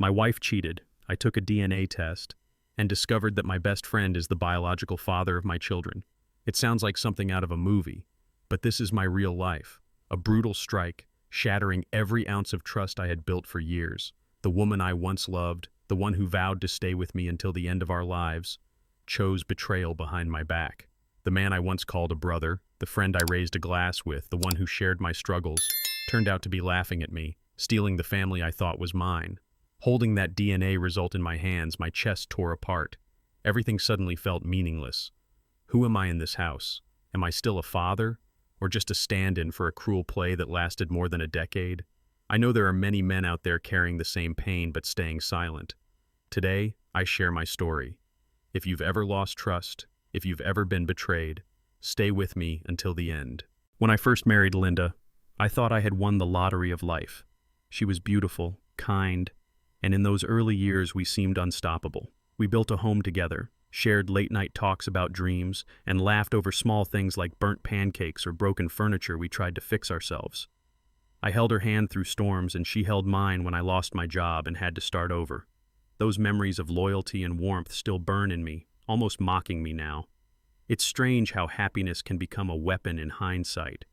My wife cheated. I took a DNA test and discovered that my best friend is the biological father of my children. It sounds like something out of a movie, but this is my real life. A brutal strike, shattering every ounce of trust I had built for years. The woman I once loved, the one who vowed to stay with me until the end of our lives, chose betrayal behind my back. The man I once called a brother, the friend I raised a glass with, the one who shared my struggles, turned out to be laughing at me, stealing the family I thought was mine. Holding that DNA result in my hands, my chest tore apart. Everything suddenly felt meaningless. Who am I in this house? Am I still a father? Or just a stand-in for a cruel play that lasted more than a decade? I know there are many men out there carrying the same pain but staying silent. Today, I share my story. If you've ever lost trust, if you've ever been betrayed, stay with me until the end. When I first married Linda, I thought I had won the lottery of life. She was beautiful, kind, and in those early years we seemed unstoppable. We built a home together, shared late-night talks about dreams, and laughed over small things like burnt pancakes or broken furniture we tried to fix ourselves. I held her hand through storms, and she held mine when I lost my job and had to start over. Those memories of loyalty and warmth still burn in me, almost mocking me now. It's strange how happiness can become a weapon in hindsight.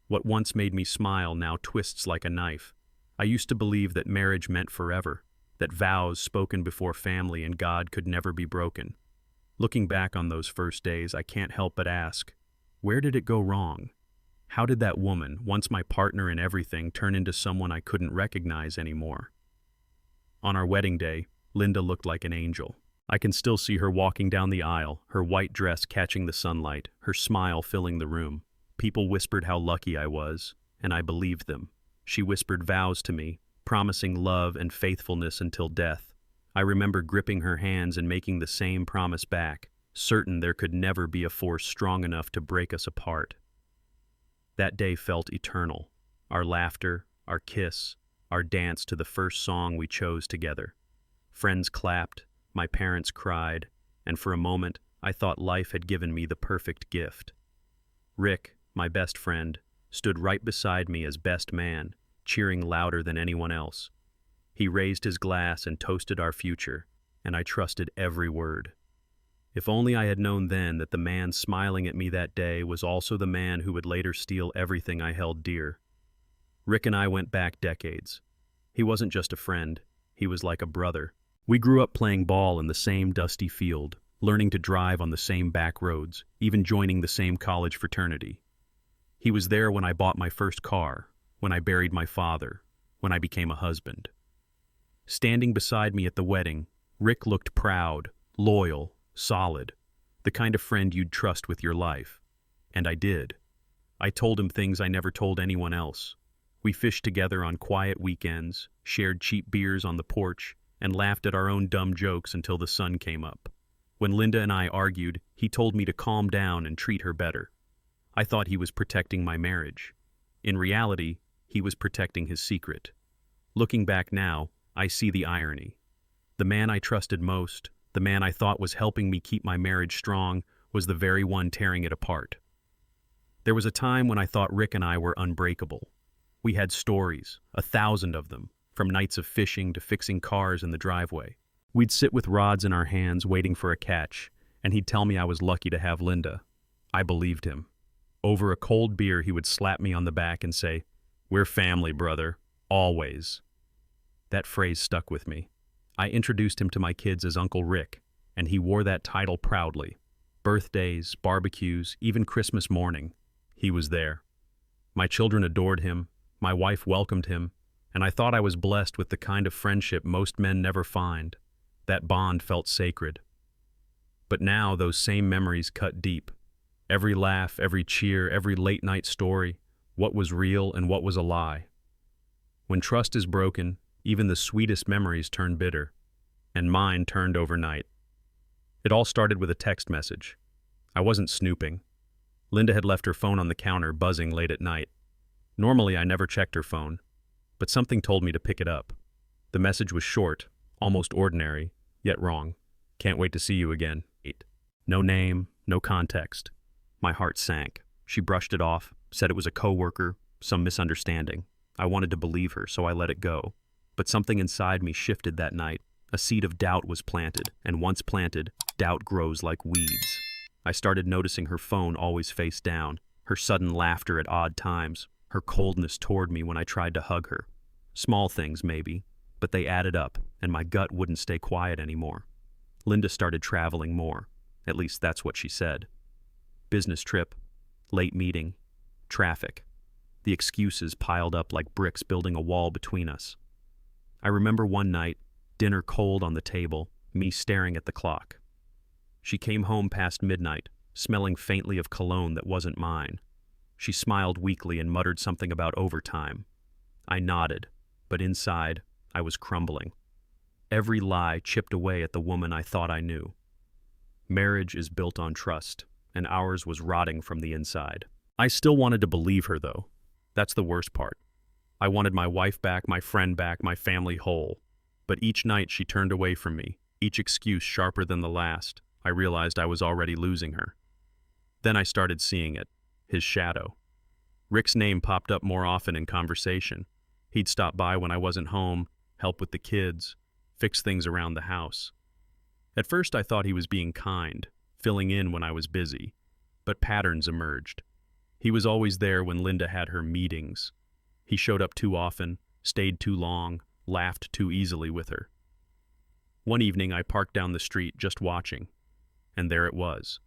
What once made me smile now twists like a knife. I used to believe that marriage meant forever, that vows spoken before family and God could never be broken. Looking back on those first days, I can't help but ask, where did it go wrong? How did that woman, once my partner in everything, turn into someone I couldn't recognize anymore? On our wedding day, Linda looked like an angel. I can still see her walking down the aisle, her white dress catching the sunlight, her smile filling the room. People whispered how lucky I was, and I believed them. She whispered vows to me, promising love and faithfulness until death. I remember gripping her hands and making the same promise back, certain there could never be a force strong enough to break us apart. That day felt eternal. Our laughter, our kiss, our dance to the first song we chose together. Friends clapped, my parents cried, and for a moment I thought life had given me the perfect gift. Rick, my best friend, stood right beside me as best man, cheering louder than anyone else. He raised his glass and toasted our future, and I trusted every word. If only I had known then that the man smiling at me that day was also the man who would later steal everything I held dear. Rick and I went back decades. He wasn't just a friend, he was like a brother. We grew up playing ball in the same dusty field, learning to drive on the same back roads, even joining the same college fraternity. He was there when I bought my first car, when I buried my father, when I became a husband. Standing beside me at the wedding, Rick looked proud, loyal, solid, the kind of friend you'd trust with your life. And I did. I told him things I never told anyone else. We fished together on quiet weekends, shared cheap beers on the porch, and laughed at our own dumb jokes until the sun came up. When Linda and I argued, he told me to calm down and treat her better. I thought he was protecting my marriage. In reality, he was protecting his secret. Looking back now, I see the irony. The man I trusted most, the man I thought was helping me keep my marriage strong, was the very one tearing it apart. There was a time when I thought Rick and I were unbreakable. We had stories, 1,000 of them, from nights of fishing to fixing cars in the driveway. We'd sit with rods in our hands waiting for a catch, and he'd tell me I was lucky to have Linda. I believed him. Over a cold beer, he would slap me on the back and say, "We're family, brother, always." That phrase stuck with me. I introduced him to my kids as Uncle Rick, and he wore that title proudly. Birthdays, barbecues, even Christmas morning, he was there. My children adored him, my wife welcomed him, and I thought I was blessed with the kind of friendship most men never find. That bond felt sacred. But now those same memories cut deep. Every laugh, every cheer, every late-night story, what was real and what was a lie. When trust is broken, even the sweetest memories turn bitter, and mine turned overnight. It all started with a text message. I wasn't snooping. Linda had left her phone on the counter, buzzing late at night. Normally, I never checked her phone, but something told me to pick it up. The message was short, almost ordinary, yet wrong. "Can't wait to see you again." No name, no context. My heart sank. She brushed it off, said it was a coworker, some misunderstanding. I wanted to believe her, so I let it go. But something inside me shifted that night. A seed of doubt was planted, and once planted, doubt grows like weeds. I started noticing her phone always face down, her sudden laughter at odd times, her coldness toward me when I tried to hug her. Small things, maybe, but they added up, and my gut wouldn't stay quiet anymore. Linda started traveling more. At least that's what she said. Business trip, late meeting, traffic. The excuses piled up like bricks building a wall between us. I remember one night, dinner cold on the table, me staring at the clock. She came home past midnight, smelling faintly of cologne that wasn't mine. She smiled weakly and muttered something about overtime. I nodded, but inside, I was crumbling. Every lie chipped away at the woman I thought I knew. Marriage is built on trust, and ours was rotting from the inside. I still wanted to believe her, though. That's the worst part. I wanted my wife back, my friend back, my family whole. But each night she turned away from me, each excuse sharper than the last. I realized I was already losing her. Then I started seeing it, his shadow. Rick's name popped up more often in conversation. He'd stop by when I wasn't home, help with the kids, fix things around the house. At first I thought he was being kind, filling in when I was busy, but patterns emerged. He was always there when Linda had her meetings. He showed up too often, stayed too long, laughed too easily with her. One evening I parked down the street just watching, and there it was.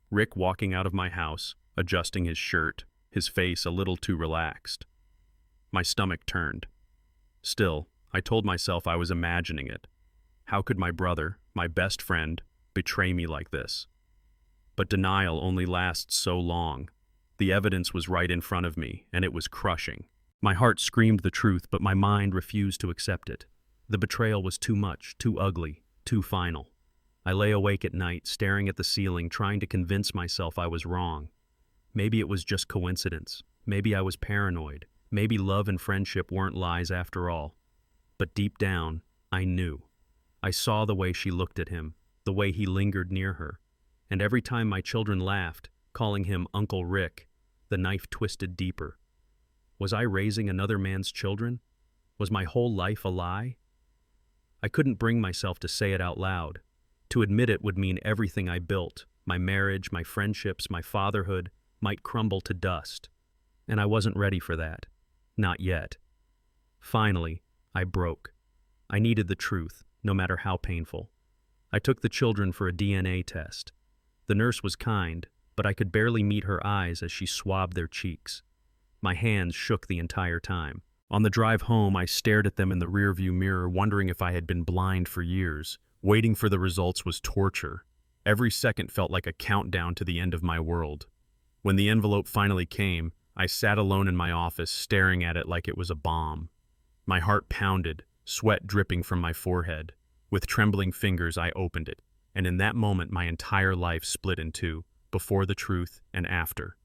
Rick walking out of my house, adjusting his shirt, his face a little too relaxed. My stomach turned. Still, I told myself I was imagining it. How could my brother, my best friend, betray me like this? But denial only lasts so long. The evidence was right in front of me, and it was crushing. My heart screamed the truth, but my mind refused to accept it. The betrayal was too much, too ugly, too final. I lay awake at night, staring at the ceiling, trying to convince myself I was wrong. Maybe it was just coincidence. Maybe I was paranoid. Maybe love and friendship weren't lies after all. But deep down, I knew. I saw the way she looked at him, the way he lingered near her. And every time my children laughed, calling him Uncle Rick, the knife twisted deeper. Was I raising another man's children? Was my whole life a lie? I couldn't bring myself to say it out loud. To admit it would mean everything I built, my marriage, my friendships, my fatherhood, might crumble to dust. And I wasn't ready for that. Not yet. Finally, I broke. I needed the truth, no matter how painful. I took the children for a DNA test. The nurse was kind, but I could barely meet her eyes as she swabbed their cheeks. My hands shook the entire time. On the drive home, I stared at them in the rearview mirror, wondering if I had been blind for years. Waiting for the results was torture. Every second felt like a countdown to the end of my world. When the envelope finally came, I sat alone in my office, staring at it like it was a bomb. My heart pounded, sweat dripping from my forehead. With trembling fingers, I opened it, and in that moment my entire life split in two, before the truth and after.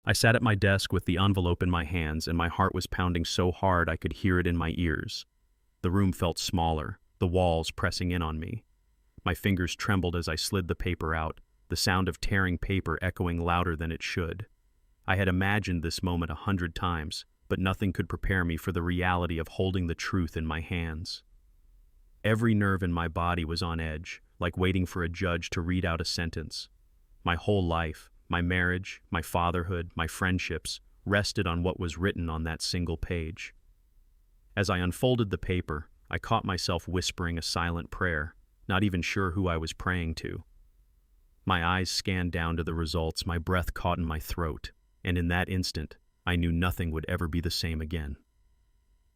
I sat at my desk with the envelope in my hands, and my heart was pounding so hard I could hear it in my ears. The room felt smaller, the walls pressing in on me. My fingers trembled as I slid the paper out, the sound of tearing paper echoing louder than it should. I had imagined this moment 100 times, but nothing could prepare me for the reality of holding the truth in my hands. Every nerve in my body was on edge, like waiting for a judge to read out a sentence. My whole life, my marriage, my fatherhood, my friendships, rested on what was written on that single page. As I unfolded the paper, I caught myself whispering a silent prayer, not even sure who I was praying to. My eyes scanned down to the results, my breath caught in my throat, and in that instant, I knew nothing would ever be the same again.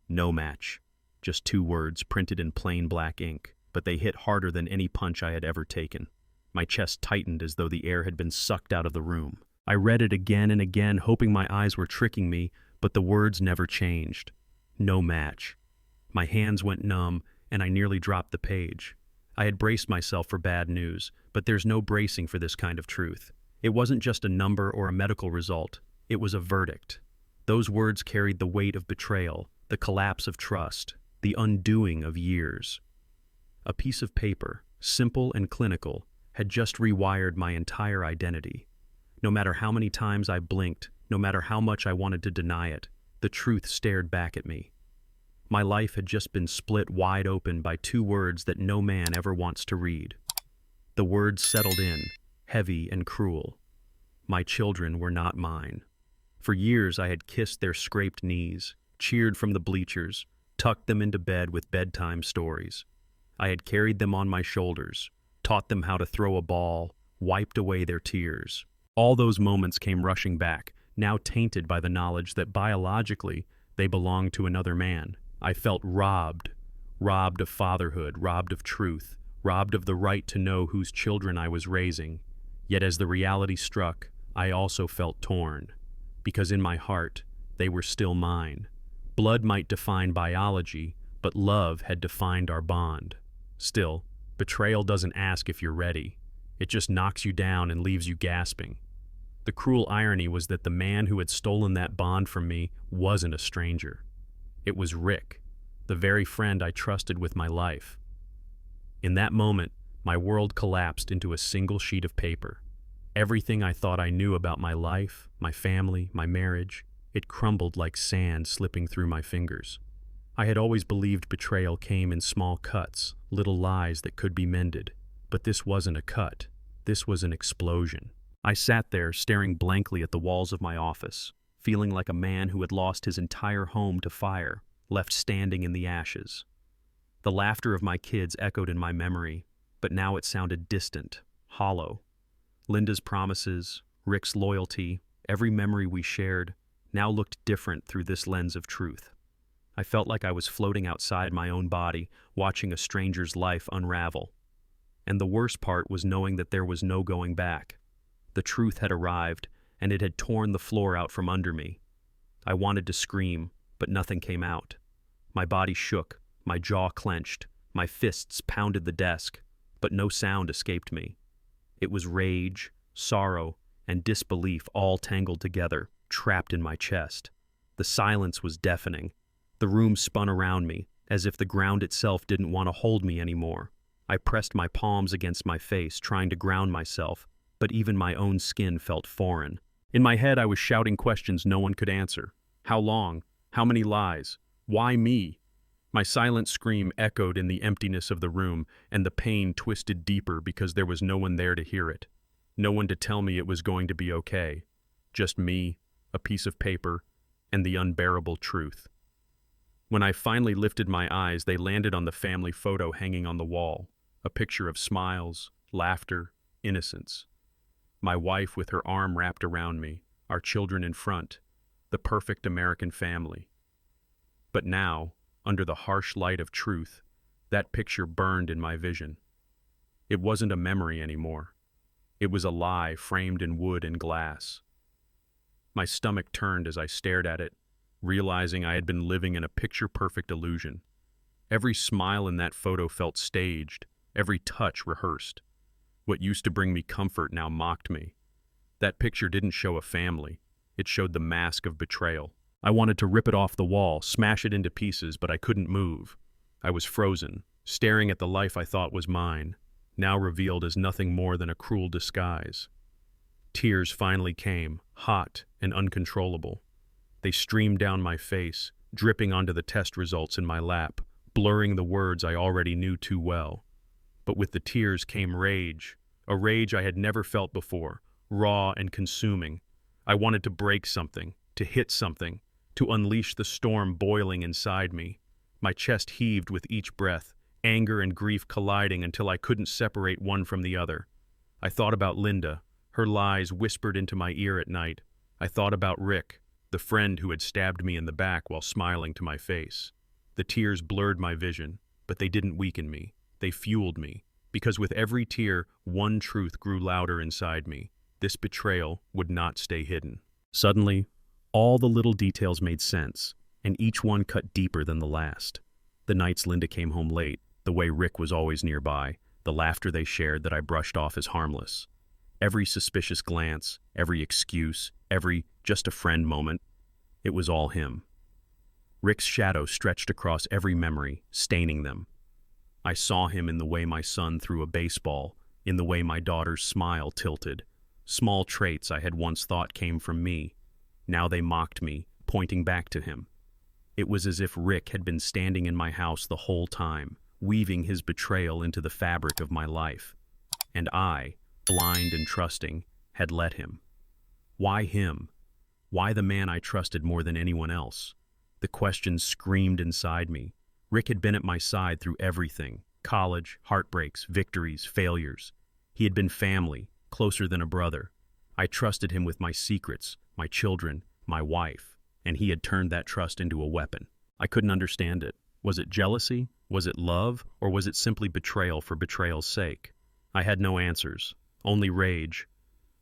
No match. Just 2 words printed in plain black ink, but they hit harder than any punch I had ever taken. My chest tightened as though the air had been sucked out of the room. I read it again and again, hoping my eyes were tricking me, but the words never changed. No match. My hands went numb, and I nearly dropped the page. I had braced myself for bad news, but there's no bracing for this kind of truth. It wasn't just a number or a medical result. It was a verdict. Those words carried the weight of betrayal, the collapse of trust, the undoing of years. A piece of paper, simple and clinical, had just rewired my entire identity. No matter how many times I blinked, no matter how much I wanted to deny it, The truth stared back at me. My life had just been split wide open by two words that no man ever wants to read. The words settled in, heavy and cruel. My children were not mine. For years I had kissed their scraped knees, cheered from the bleachers, tucked them into bed with bedtime stories. I had carried them on my shoulders, taught them how to throw a ball, wiped away their tears. All those moments came rushing back, now tainted by the knowledge that biologically they belonged to another man. I felt robbed of fatherhood, robbed of truth, robbed of the right to know whose children I was raising. Yet as the reality struck, I also felt torn, because in my heart, they were still mine. Blood might define biology, but love had defined our bond. Still, betrayal doesn't ask if you're ready. It just knocks you down and leaves you gasping. The cruel irony was that the man who had stolen that bond from me wasn't a stranger. It was Rick, the very friend I trusted with my life. In that moment, my world collapsed into a single sheet of paper. Everything I thought I knew about my life, my family, my marriage, it crumbled like sand slipping through my fingers. I had always believed betrayal came in small cuts, little lies that could be mended. But this wasn't a cut. This was an explosion. I sat there staring blankly at the walls of my office, feeling like a man who had lost his entire home to fire, left standing in the ashes. The laughter of my kids echoed in my memory, but now it sounded distant, hollow. Linda's promises, Rick's loyalty, every memory we shared, now looked different through this lens of truth. I felt like I was floating outside my own body, watching a stranger's life unravel. And the worst part was knowing that there was no going back. The truth had arrived, and it had torn the floor out from under me. I wanted to scream, but nothing came out. My body shook, my jaw clenched, my fists pounded the desk, but no sound escaped me. It was rage, sorrow, and disbelief all tangled together, trapped in my chest. The silence was deafening. The room spun around me, as if the ground itself didn't want to hold me anymore. I pressed my palms against my face, trying to ground myself, but even my own skin felt foreign. In my head, I was shouting questions no one could answer. How long? How many lies? Why me? My silent scream echoed in the emptiness of the room, and the pain twisted deeper because there was no one there to hear it. No one to tell me it was going to be okay. Just me, a piece of paper, and the unbearable truth. When I finally lifted my eyes, they landed on the family photo hanging on the wall, a picture of smiles, laughter, innocence. My wife with her arm wrapped around me, our children in front, the perfect American family. But now, under the harsh light of truth, that picture burned in my vision. It wasn't a memory anymore. It was a lie framed in wood and glass. My stomach turned as I stared at it, realizing I had been living in a picture-perfect illusion. Every smile in that photo felt staged, every touch rehearsed. What used to bring me comfort now mocked me. That picture didn't show a family. It showed the mask of betrayal. I wanted to rip it off the wall, smash it into pieces, but I couldn't move. I was frozen, staring at the life I thought was mine, now revealed as nothing more than a cruel disguise. Tears finally came, hot and uncontrollable. They streamed down my face, dripping onto the test results in my lap, blurring the words I already knew too well. But with the tears came rage, a rage I had never felt before, raw and consuming. I wanted to break something, to hit something, to unleash the storm boiling inside me. My chest heaved with each breath, anger and grief colliding until I couldn't separate one from the other. I thought about Linda, her lies whispered into my ear at night. I thought about Rick, the friend who had stabbed me in the back while smiling to my face. The tears blurred my vision, but they didn't weaken me. They fueled me, because with every tear, one truth grew louder inside me. This betrayal would not stay hidden. Suddenly, all the little details made sense, and each one cut deeper than the last. The nights Linda came home late, the way Rick was always nearby, the laughter they shared that I brushed off as harmless. Every suspicious glance, every excuse, every just a friend moment, it was all him. Rick's shadow stretched across every memory, staining them. I saw him in the way my son threw a baseball, in the way my daughter's smile tilted. Small traits I had once thought came from me. Now they mocked me, pointing back to him. It was as if Rick had been standing in my house the whole time, weaving his betrayal into the fabric of my life. And I, blind and trusting, had let him. Why him? Why the man I trusted more than anyone else? The question screamed inside me. Rick had been at my side through everything: college, heartbreaks, victories, failures. He had been family, closer than a brother. I trusted him with my secrets, my children, my wife, and he had turned that trust into a weapon. I couldn't understand it. Was it jealousy? Was it love? Or was it simply betrayal for betrayal's sake? I had no answers, only rage.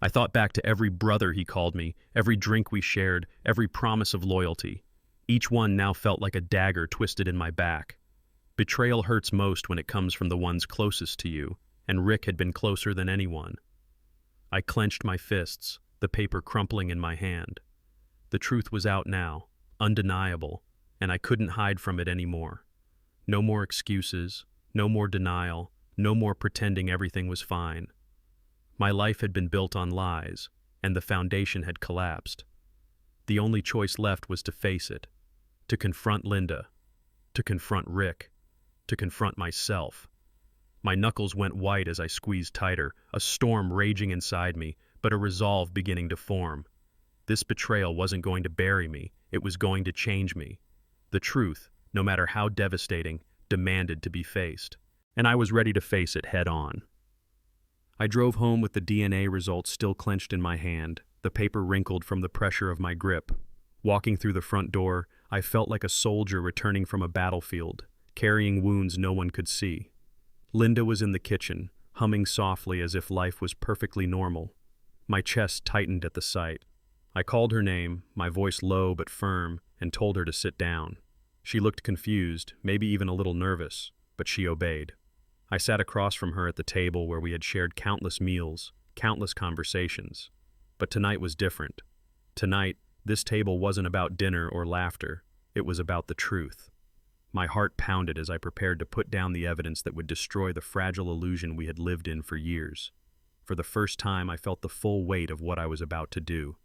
I thought back to every brother he called me, every drink we shared, every promise of loyalty. Each one now felt like a dagger twisted in my back. Betrayal hurts most when it comes from the ones closest to you, and Rick had been closer than anyone. I clenched my fists, the paper crumpling in my hand. The truth was out now, undeniable, and I couldn't hide from it anymore. No more excuses, no more denial, no more pretending everything was fine. My life had been built on lies, and the foundation had collapsed. The only choice left was to face it, to confront Linda, to confront Rick, to confront myself. My knuckles went white as I squeezed tighter, a storm raging inside me, but a resolve beginning to form. This betrayal wasn't going to bury me, it was going to change me. The truth, no matter how devastating, demanded to be faced, and I was ready to face it head on. I drove home with the DNA results still clenched in my hand, the paper wrinkled from the pressure of my grip. Walking through the front door, I felt like a soldier returning from a battlefield, carrying wounds no one could see. Linda was in the kitchen, humming softly as if life was perfectly normal. My chest tightened at the sight. I called her name, my voice low but firm, and told her to sit down. She looked confused, maybe even a little nervous, but she obeyed. I sat across from her at the table where we had shared countless meals, countless conversations. But tonight was different. Tonight, this table wasn't about dinner or laughter. It was about the truth. My heart pounded as I prepared to put down the evidence that would destroy the fragile illusion we had lived in for years. For the first time, I felt the full weight of what I was about to do.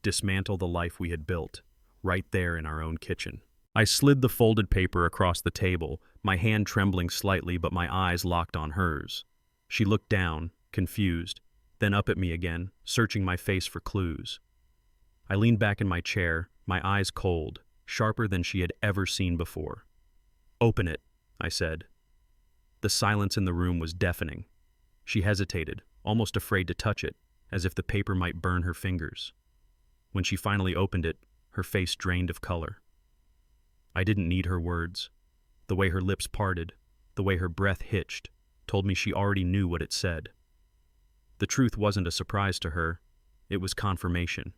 Dismantle the life we had built, right there in our own kitchen. I slid the folded paper across the table, my hand trembling slightly but my eyes locked on hers. She looked down, confused, then up at me again, searching my face for clues. I leaned back in my chair, my eyes cold, sharper than she had ever seen before. "Open it," I said. The silence in the room was deafening. She hesitated, almost afraid to touch it, as if the paper might burn her fingers. When she finally opened it, her face drained of color. I didn't need her words. The way her lips parted, the way her breath hitched, told me she already knew what it said. The truth wasn't a surprise to her, it was confirmation.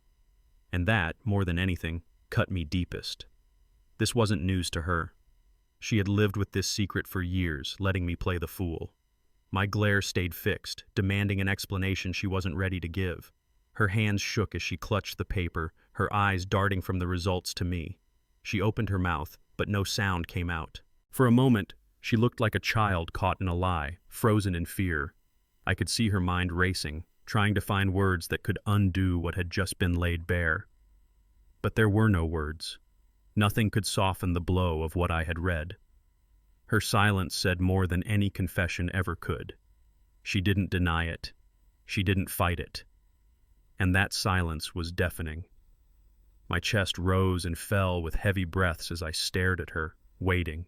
And that, more than anything, cut me deepest. This wasn't news to her. She had lived with this secret for years, letting me play the fool. My glare stayed fixed, demanding an explanation she wasn't ready to give. Her hands shook as she clutched the paper, her eyes darting from the results to me. She opened her mouth, but no sound came out. For a moment, she looked like a child caught in a lie, frozen in fear. I could see her mind racing, trying to find words that could undo what had just been laid bare. But there were no words. Nothing could soften the blow of what I had read. Her silence said more than any confession ever could. She didn't deny it. She didn't fight it. And that silence was deafening. My chest rose and fell with heavy breaths as I stared at her, waiting.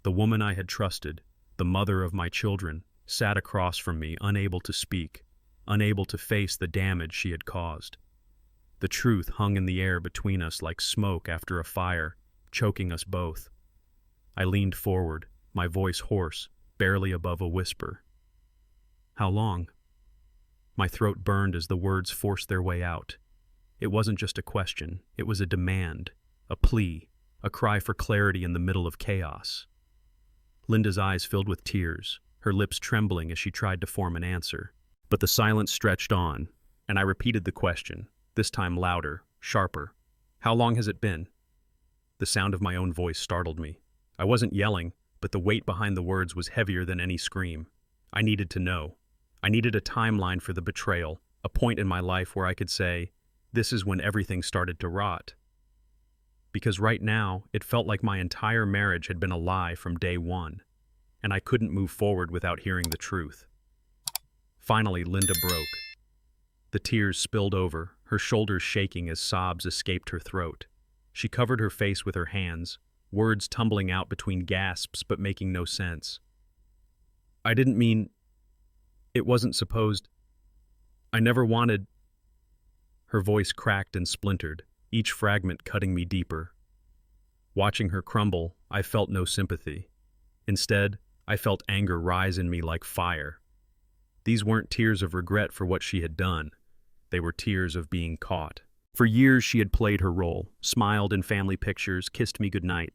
The woman I had trusted, the mother of my children, sat across from me, unable to speak, unable to face the damage she had caused. The truth hung in the air between us like smoke after a fire, choking us both. I leaned forward, my voice hoarse, barely above a whisper. "How long?" My throat burned as the words forced their way out. It wasn't just a question, it was a demand, a plea, a cry for clarity in the middle of chaos. Linda's eyes filled with tears, her lips trembling as she tried to form an answer. But the silence stretched on, and I repeated the question, this time louder, sharper. "How long has it been?" The sound of my own voice startled me. I wasn't yelling, but the weight behind the words was heavier than any scream. I needed to know. I needed a timeline for the betrayal, a point in my life where I could say, this is when everything started to rot. because right now it felt like my entire marriage had been a lie from day one, and I couldn't move forward without hearing the truth. Finally, Linda broke. The tears spilled over, her shoulders shaking as sobs escaped her throat. She covered her face with her hands, words tumbling out between gasps but making no sense. I didn't mean... It wasn't supposed... I never wanted... Her voice cracked and splintered, each fragment cutting me deeper. Watching her crumble, I felt no sympathy. Instead, I felt anger rise in me like fire. These weren't tears of regret for what she had done. They were tears of being caught. For years she had played her role, smiled in family pictures, kissed me goodnight.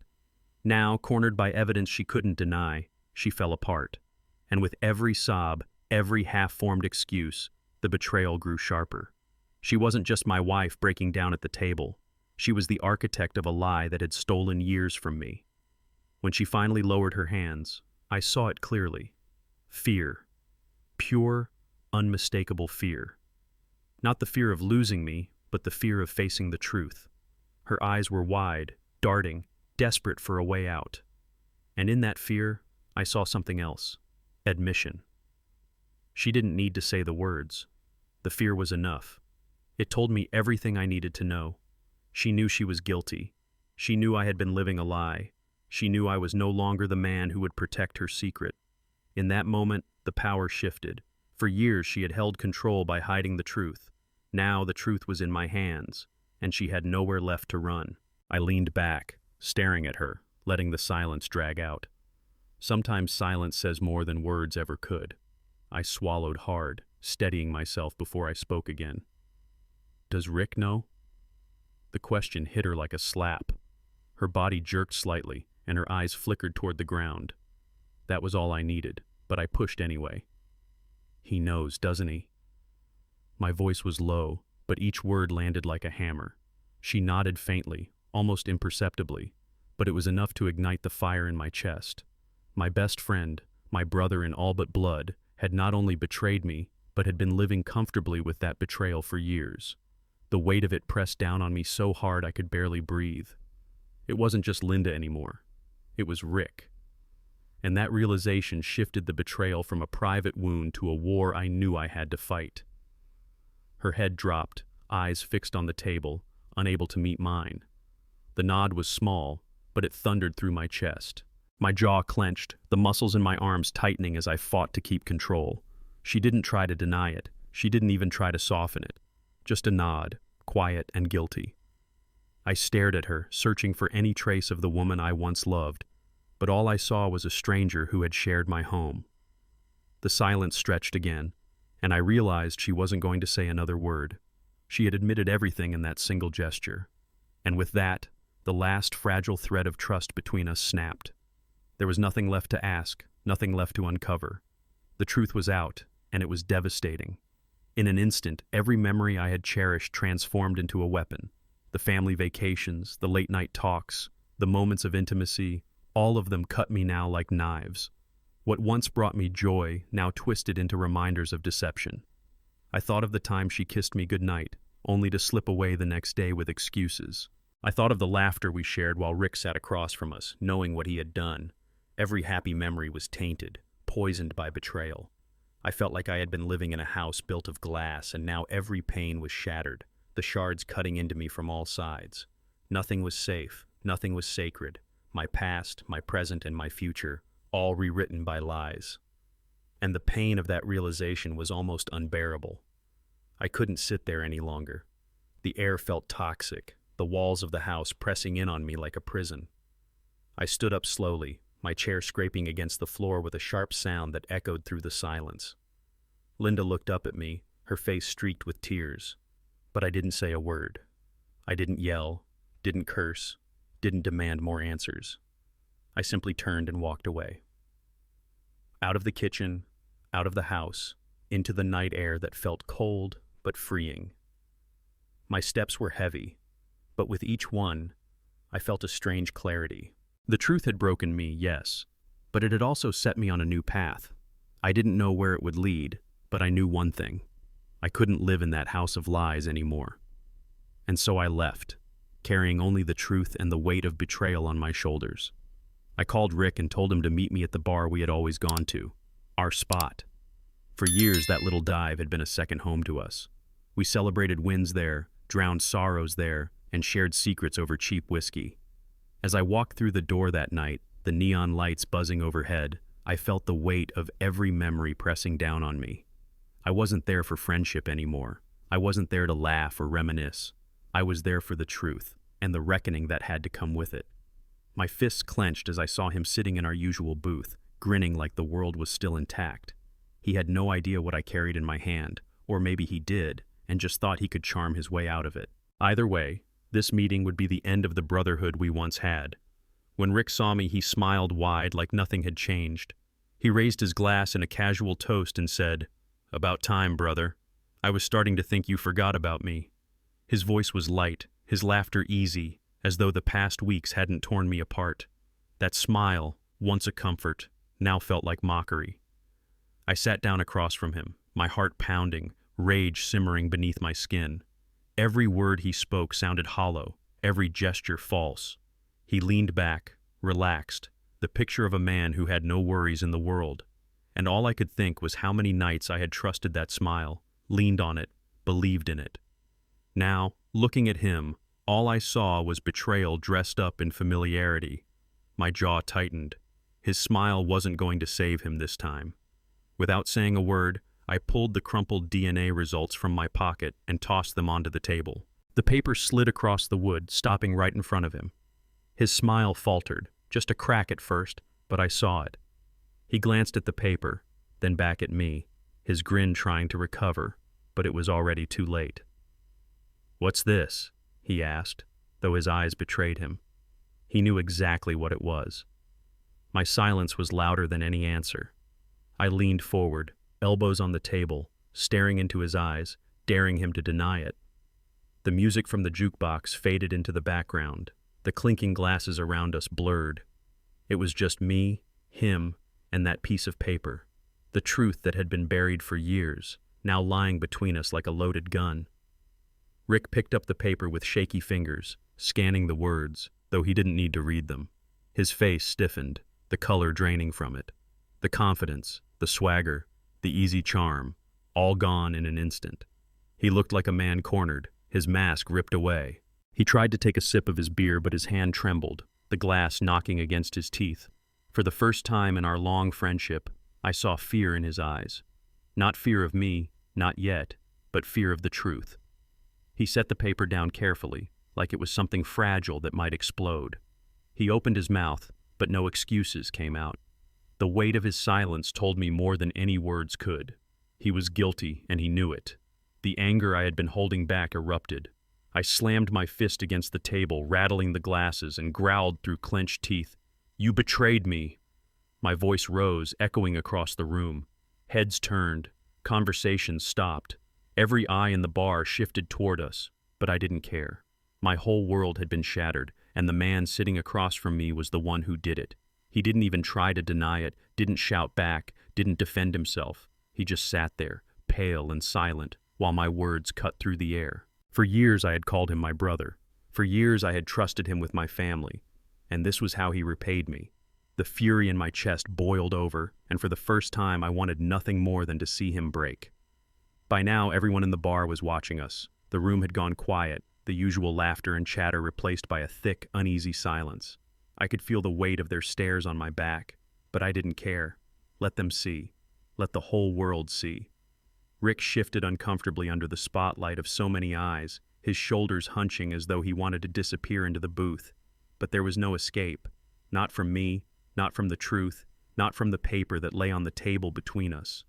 Now, cornered by evidence she couldn't deny, she fell apart. And with every sob, every half-formed excuse, the betrayal grew sharper. She wasn't just my wife breaking down at the table. She was the architect of a lie that had stolen years from me. When she finally lowered her hands, I saw it clearly. Fear. Pure, unmistakable fear. Not the fear of losing me, but the fear of facing the truth. Her eyes were wide, darting, desperate for a way out. And in that fear, I saw something else. Admission. She didn't need to say the words. The fear was enough. It told me everything I needed to know. She knew she was guilty. She knew I had been living a lie. She knew I was no longer the man who would protect her secret. In that moment, the power shifted. For years she had held control by hiding the truth. Now the truth was in my hands, and she had nowhere left to run. I leaned back, staring at her, letting the silence drag out. Sometimes silence says more than words ever could. I swallowed hard, steadying myself before I spoke again. Does Rick know? The question hit her like a slap. Her body jerked slightly, and her eyes flickered toward the ground. That was all I needed, but I pushed anyway. He knows, doesn't he? My voice was low, but each word landed like a hammer. She nodded faintly, almost imperceptibly, but it was enough to ignite the fire in my chest. My best friend, my brother in all but blood, had not only betrayed me, but had been living comfortably with that betrayal for years. The weight of it pressed down on me so hard I could barely breathe. It wasn't just Linda anymore. It was Rick. And that realization shifted the betrayal from a private wound to a war I knew I had to fight. Her head dropped, eyes fixed on the table, unable to meet mine. The nod was small, but it thundered through my chest. My jaw clenched, the muscles in my arms tightening as I fought to keep control. She didn't try to deny it. She didn't even try to soften it. Just a nod, quiet and guilty. I stared at her, searching for any trace of the woman I once loved, but all I saw was a stranger who had shared my home. The silence stretched again, and I realized she wasn't going to say another word. She had admitted everything in that single gesture. And with that, the last fragile thread of trust between us snapped. There was nothing left to ask, nothing left to uncover. The truth was out, and it was devastating. In an instant, every memory I had cherished transformed into a weapon. The family vacations, the late-night talks, the moments of intimacy, all of them cut me now like knives. What once brought me joy now twisted into reminders of deception. I thought of the time she kissed me goodnight, only to slip away the next day with excuses. I thought of the laughter we shared while Rick sat across from us, knowing what he had done. Every happy memory was tainted, poisoned by betrayal. I felt like I had been living in a house built of glass, and now every pane was shattered, the shards cutting into me from all sides. Nothing was safe, nothing was sacred. My past, my present, and my future, all rewritten by lies. And the pain of that realization was almost unbearable. I couldn't sit there any longer. The air felt toxic, the walls of the house pressing in on me like a prison. I stood up slowly, my chair scraping against the floor with a sharp sound that echoed through the silence. Linda looked up at me, her face streaked with tears. But I didn't say a word. I didn't yell, didn't curse, didn't demand more answers. I simply turned and walked away. Out of the kitchen, out of the house, into the night air that felt cold but freeing. My steps were heavy, but with each one, I felt a strange clarity. The truth had broken me, yes, but it had also set me on a new path. I didn't know where it would lead, but I knew one thing. I couldn't live in that house of lies anymore. And so I left. carrying only the truth and the weight of betrayal on my shoulders. I called Rick and told him to meet me at the bar we had always gone to, our spot. For years, that little dive had been a second home to us. We celebrated wins there, drowned sorrows there, and shared secrets over cheap whiskey. As I walked through the door that night, the neon lights buzzing overhead, I felt the weight of every memory pressing down on me. I wasn't there for friendship anymore. I wasn't there to laugh or reminisce. I was there for the truth, and the reckoning that had to come with it. My fists clenched as I saw him sitting in our usual booth, grinning like the world was still intact. He had no idea what I carried in my hand, or maybe he did, and just thought he could charm his way out of it. Either way, this meeting would be the end of the brotherhood we once had. When Rick saw me, he smiled wide like nothing had changed. He raised his glass in a casual toast and said, "About time, brother. I was starting to think you forgot about me." His voice was light, his laughter easy, as though the past weeks hadn't torn me apart. That smile, once a comfort, now felt like mockery. I sat down across from him, my heart pounding, rage simmering beneath my skin. Every word he spoke sounded hollow, every gesture false. He leaned back, relaxed, the picture of a man who had no worries in the world. And all I could think was how many nights I had trusted that smile, leaned on it, believed in it. Now, looking at him, all I saw was betrayal dressed up in familiarity. My jaw tightened. His smile wasn't going to save him this time. Without saying a word, I pulled the crumpled DNA results from my pocket and tossed them onto the table. The paper slid across the wood, stopping right in front of him. His smile faltered, just a crack at first, but I saw it. He glanced at the paper, then back at me, his grin trying to recover, but it was already too late. "What's this?" he asked, though his eyes betrayed him. He knew exactly what it was. My silence was louder than any answer. I leaned forward, elbows on the table, staring into his eyes, daring him to deny it. The music from the jukebox faded into the background, the clinking glasses around us blurred. It was just me, him, and that piece of paper, the truth that had been buried for years, now lying between us like a loaded gun. Rick picked up the paper with shaky fingers, scanning the words, though he didn't need to read them. His face stiffened, the color draining from it. The confidence, the swagger, the easy charm, all gone in an instant. He looked like a man cornered, his mask ripped away. He tried to take a sip of his beer, but his hand trembled, the glass knocking against his teeth. For the first time in our long friendship, I saw fear in his eyes. Not fear of me, not yet, but fear of the truth. He set the paper down carefully, like it was something fragile that might explode. He opened his mouth, but no excuses came out. The weight of his silence told me more than any words could. He was guilty, and he knew it. The anger I had been holding back erupted. I slammed my fist against the table, rattling the glasses, and growled through clenched teeth, "You betrayed me!" My voice rose, echoing across the room. Heads turned. Conversations stopped. Every eye in the bar shifted toward us, but I didn't care. My whole world had been shattered, and the man sitting across from me was the one who did it. He didn't even try to deny it, didn't shout back, didn't defend himself. He just sat there, pale and silent, while my words cut through the air. For years I had called him my brother. For years I had trusted him with my family. And this was how he repaid me. The fury in my chest boiled over, and for the first time I wanted nothing more than to see him break. By now everyone in the bar was watching us. The room had gone quiet, the usual laughter and chatter replaced by a thick, uneasy silence. I could feel the weight of their stares on my back, but I didn't care. Let them see. Let the whole world see. Rick shifted uncomfortably under the spotlight of so many eyes, his shoulders hunching as though he wanted to disappear into the booth. But there was no escape. Not from me, not from the truth, not from the paper that lay on the table between us.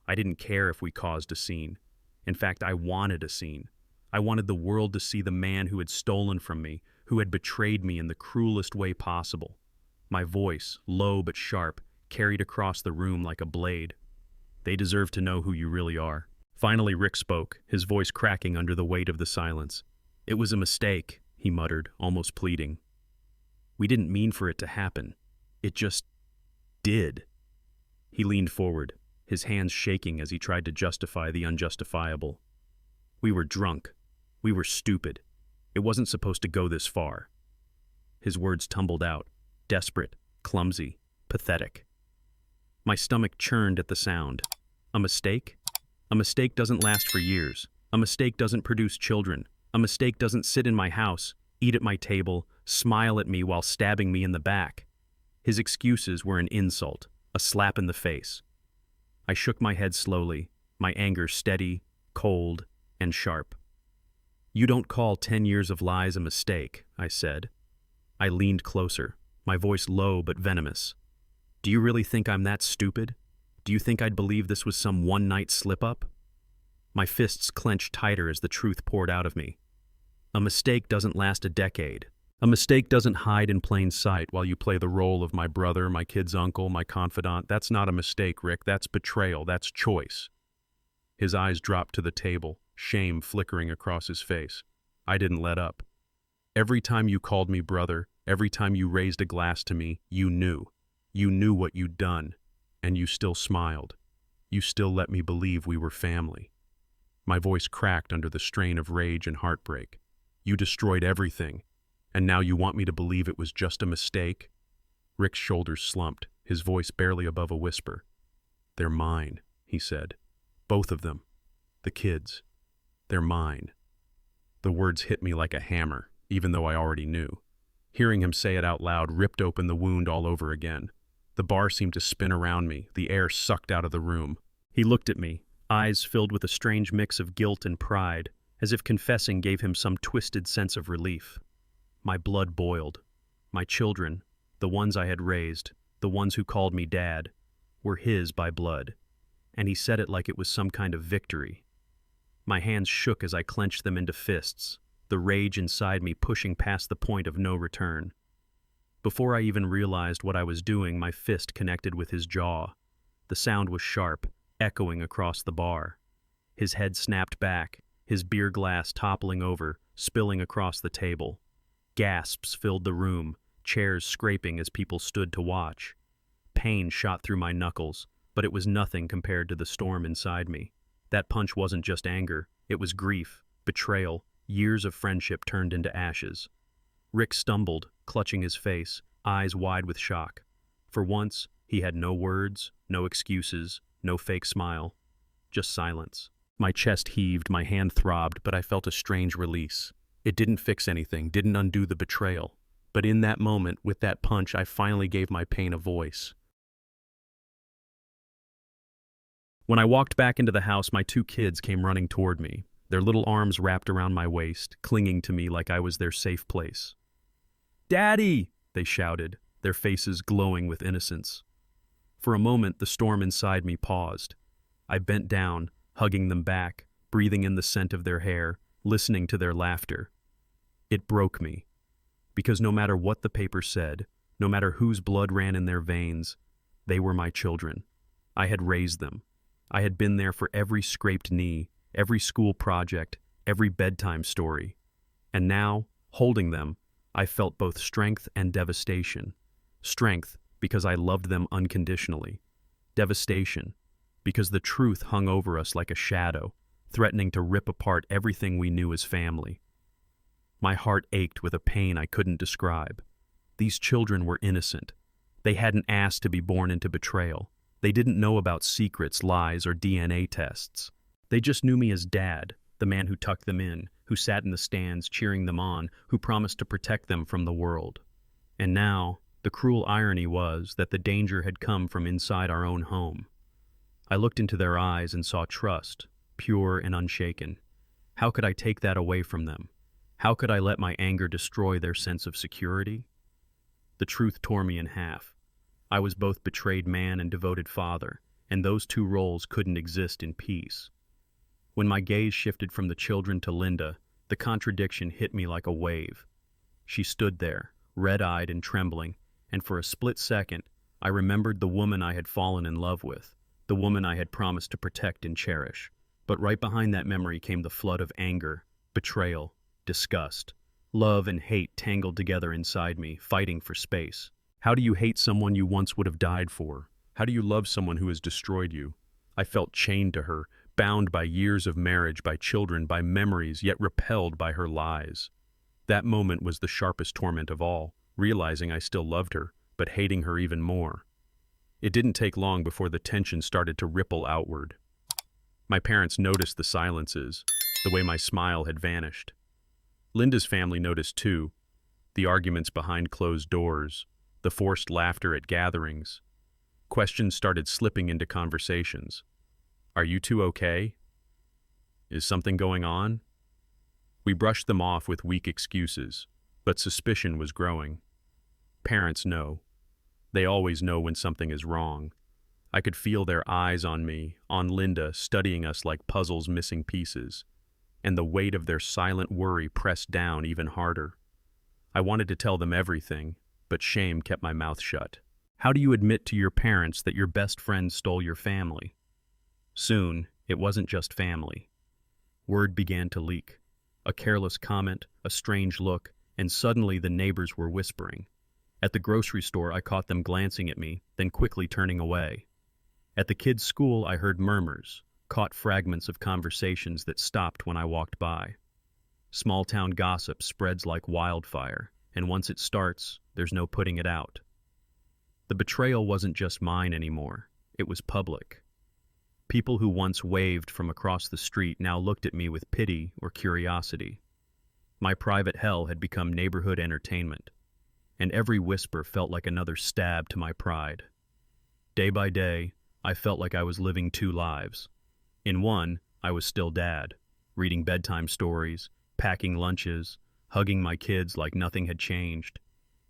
I didn't care if we caused a scene. In fact, I wanted a scene. I wanted the world to see the man who had stolen from me, who had betrayed me in the cruelest way possible. My voice, low but sharp, carried across the room like a blade. "They deserve to know who you really are." Finally, Rick spoke, his voice cracking under the weight of the silence. "It was a mistake," he muttered, almost pleading. "We didn't mean for it to happen. It just did." He leaned forward, his hands shaking as he tried to justify the unjustifiable. "We were drunk. We were stupid. It wasn't supposed to go this far. His words tumbled out, desperate, clumsy, pathetic. My stomach churned at the sound. A mistake? A mistake doesn't last for years. A mistake doesn't produce children. A mistake doesn't sit in my house, eat at my table, smile at me while stabbing me in the back. His excuses were an insult, a slap in the face. I shook my head slowly, my anger steady, cold, and sharp. "You don't call 10 years of lies a mistake," I said. I leaned closer, my voice low but venomous. "Do you really think I'm that stupid? Do you think I'd believe this was some one-night slip-up?" My fists clenched tighter as the truth poured out of me. A mistake doesn't last a decade. A mistake doesn't hide in plain sight while you play the role of my brother, my kid's uncle, my confidant. That's not a mistake, Rick. That's betrayal. That's choice. His eyes dropped to the table, shame flickering across his face. I didn't let up. Every time you called me brother, every time you raised a glass to me, you knew. You knew what you'd done, and you still smiled. You still let me believe we were family. My voice cracked under the strain of rage and heartbreak. You destroyed everything, and now you want me to believe it was just a mistake? Rick's shoulders slumped, his voice barely above a whisper. "They're mine," he said. "Both of them. The kids. They're mine." The words hit me like a hammer, even though I already knew. Hearing him say it out loud ripped open the wound all over again. The bar seemed to spin around me, the air sucked out of the room. He looked at me, eyes filled with a strange mix of guilt and pride, as if confessing gave him some twisted sense of relief. My blood boiled. My children, the ones I had raised, the ones who called me Dad, were his by blood, and he said it like it was some kind of victory. My hands shook as I clenched them into fists, the rage inside me pushing past the point of no return. Before I even realized what I was doing, my fist connected with his jaw. The sound was sharp, echoing across the bar. His head snapped back, his beer glass toppling over, spilling across the table. Gasps filled the room, chairs scraping as people stood to watch. Pain shot through my knuckles, but it was nothing compared to the storm inside me. That punch wasn't just anger, it was grief, betrayal, years of friendship turned into ashes. Rick stumbled, clutching his face, eyes wide with shock. For once, he had no words, no excuses, no fake smile, just silence. My chest heaved, my hand throbbed, but I felt a strange release. It didn't fix anything, didn't undo the betrayal. But in that moment, with that punch, I finally gave my pain a voice. When I walked back into the house, my 2 kids came running toward me, their little arms wrapped around my waist, clinging to me like I was their safe place. "Daddy!" they shouted, their faces glowing with innocence. For a moment, the storm inside me paused. I bent down, hugging them back, breathing in the scent of their hair, listening to their laughter. It broke me, because no matter what the paper said, no matter whose blood ran in their veins, they were my children. I had raised them. I had been there for every scraped knee, every school project, every bedtime story. And now, holding them, I felt both strength and devastation. Strength, because I loved them unconditionally. Devastation, because the truth hung over us like a shadow, threatening to rip apart everything we knew as family. My heart ached with a pain I couldn't describe. These children were innocent. They hadn't asked to be born into betrayal. They didn't know about secrets, lies, or DNA tests. They just knew me as Dad, the man who tucked them in, who sat in the stands cheering them on, who promised to protect them from the world. And now, the cruel irony was that the danger had come from inside our own home. I looked into their eyes and saw trust, pure and unshaken. How could I take that away from them? How could I let my anger destroy their sense of security? The truth tore me in half. I was both betrayed man and devoted father, and those 2 roles couldn't exist in peace. When my gaze shifted from the children to Linda, the contradiction hit me like a wave. She stood there, red-eyed and trembling, and for a split second, I remembered the woman I had fallen in love with, the woman I had promised to protect and cherish. But right behind that memory came the flood of anger, betrayal, disgust. Love and hate tangled together inside me, fighting for space. How do you hate someone you once would have died for? How do you love someone who has destroyed you? I felt chained to her, bound by years of marriage, by children, by memories, yet repelled by her lies. That moment was the sharpest torment of all, realizing I still loved her, but hating her even more. It didn't take long before the tension started to ripple outward. My parents noticed the silences, the way my smile had vanished. Linda's family noticed too, the arguments behind closed doors, the forced laughter at gatherings. Questions started slipping into conversations. Are you two okay? Is something going on? We brushed them off with weak excuses, but suspicion was growing. Parents know. They always know when something is wrong. I could feel their eyes on me, on Linda, studying us like puzzles missing pieces, and the weight of their silent worry pressed down even harder. I wanted to tell them everything, but shame kept my mouth shut. How do you admit to your parents that your best friend stole your family? Soon, it wasn't just family. Word began to leak. A careless comment, a strange look, and suddenly the neighbors were whispering. At the grocery store, I caught them glancing at me, then quickly turning away. At the kids' school, I heard murmurs, caught fragments of conversations that stopped when I walked by. Small-town gossip spreads like wildfire, and once it starts, there's no putting it out. The betrayal wasn't just mine anymore. It was public. People who once waved from across the street now looked at me with pity or curiosity. My private hell had become neighborhood entertainment, and every whisper felt like another stab to my pride. Day by day, I felt like I was living two lives. In one, I was still dad, reading bedtime stories, packing lunches, hugging my kids like nothing had changed.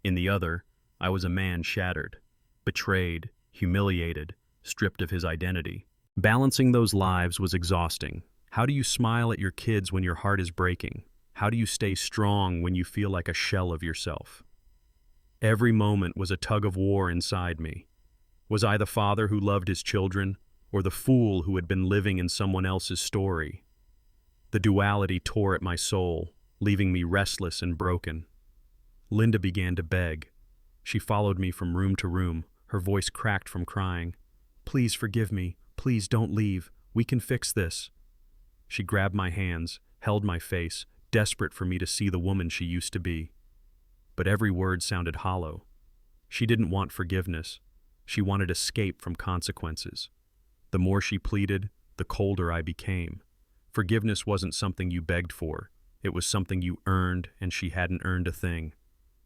In the other, I was a man shattered, betrayed, humiliated, stripped of his identity. Balancing those lives was exhausting. How do you smile at your kids when your heart is breaking? How do you stay strong when you feel like a shell of yourself? Every moment was a tug of war inside me. Was I the father who loved his children, or the fool who had been living in someone else's story? The duality tore at my soul, leaving me restless and broken. Linda began to beg. She followed me from room to room, her voice cracked from crying. Please forgive me. Please don't leave. We can fix this. She grabbed my hands, held my face, desperate for me to see the woman she used to be. But every word sounded hollow. She didn't want forgiveness. She wanted escape from consequences. The more she pleaded, the colder I became. Forgiveness wasn't something you begged for. It was something you earned, and she hadn't earned a thing.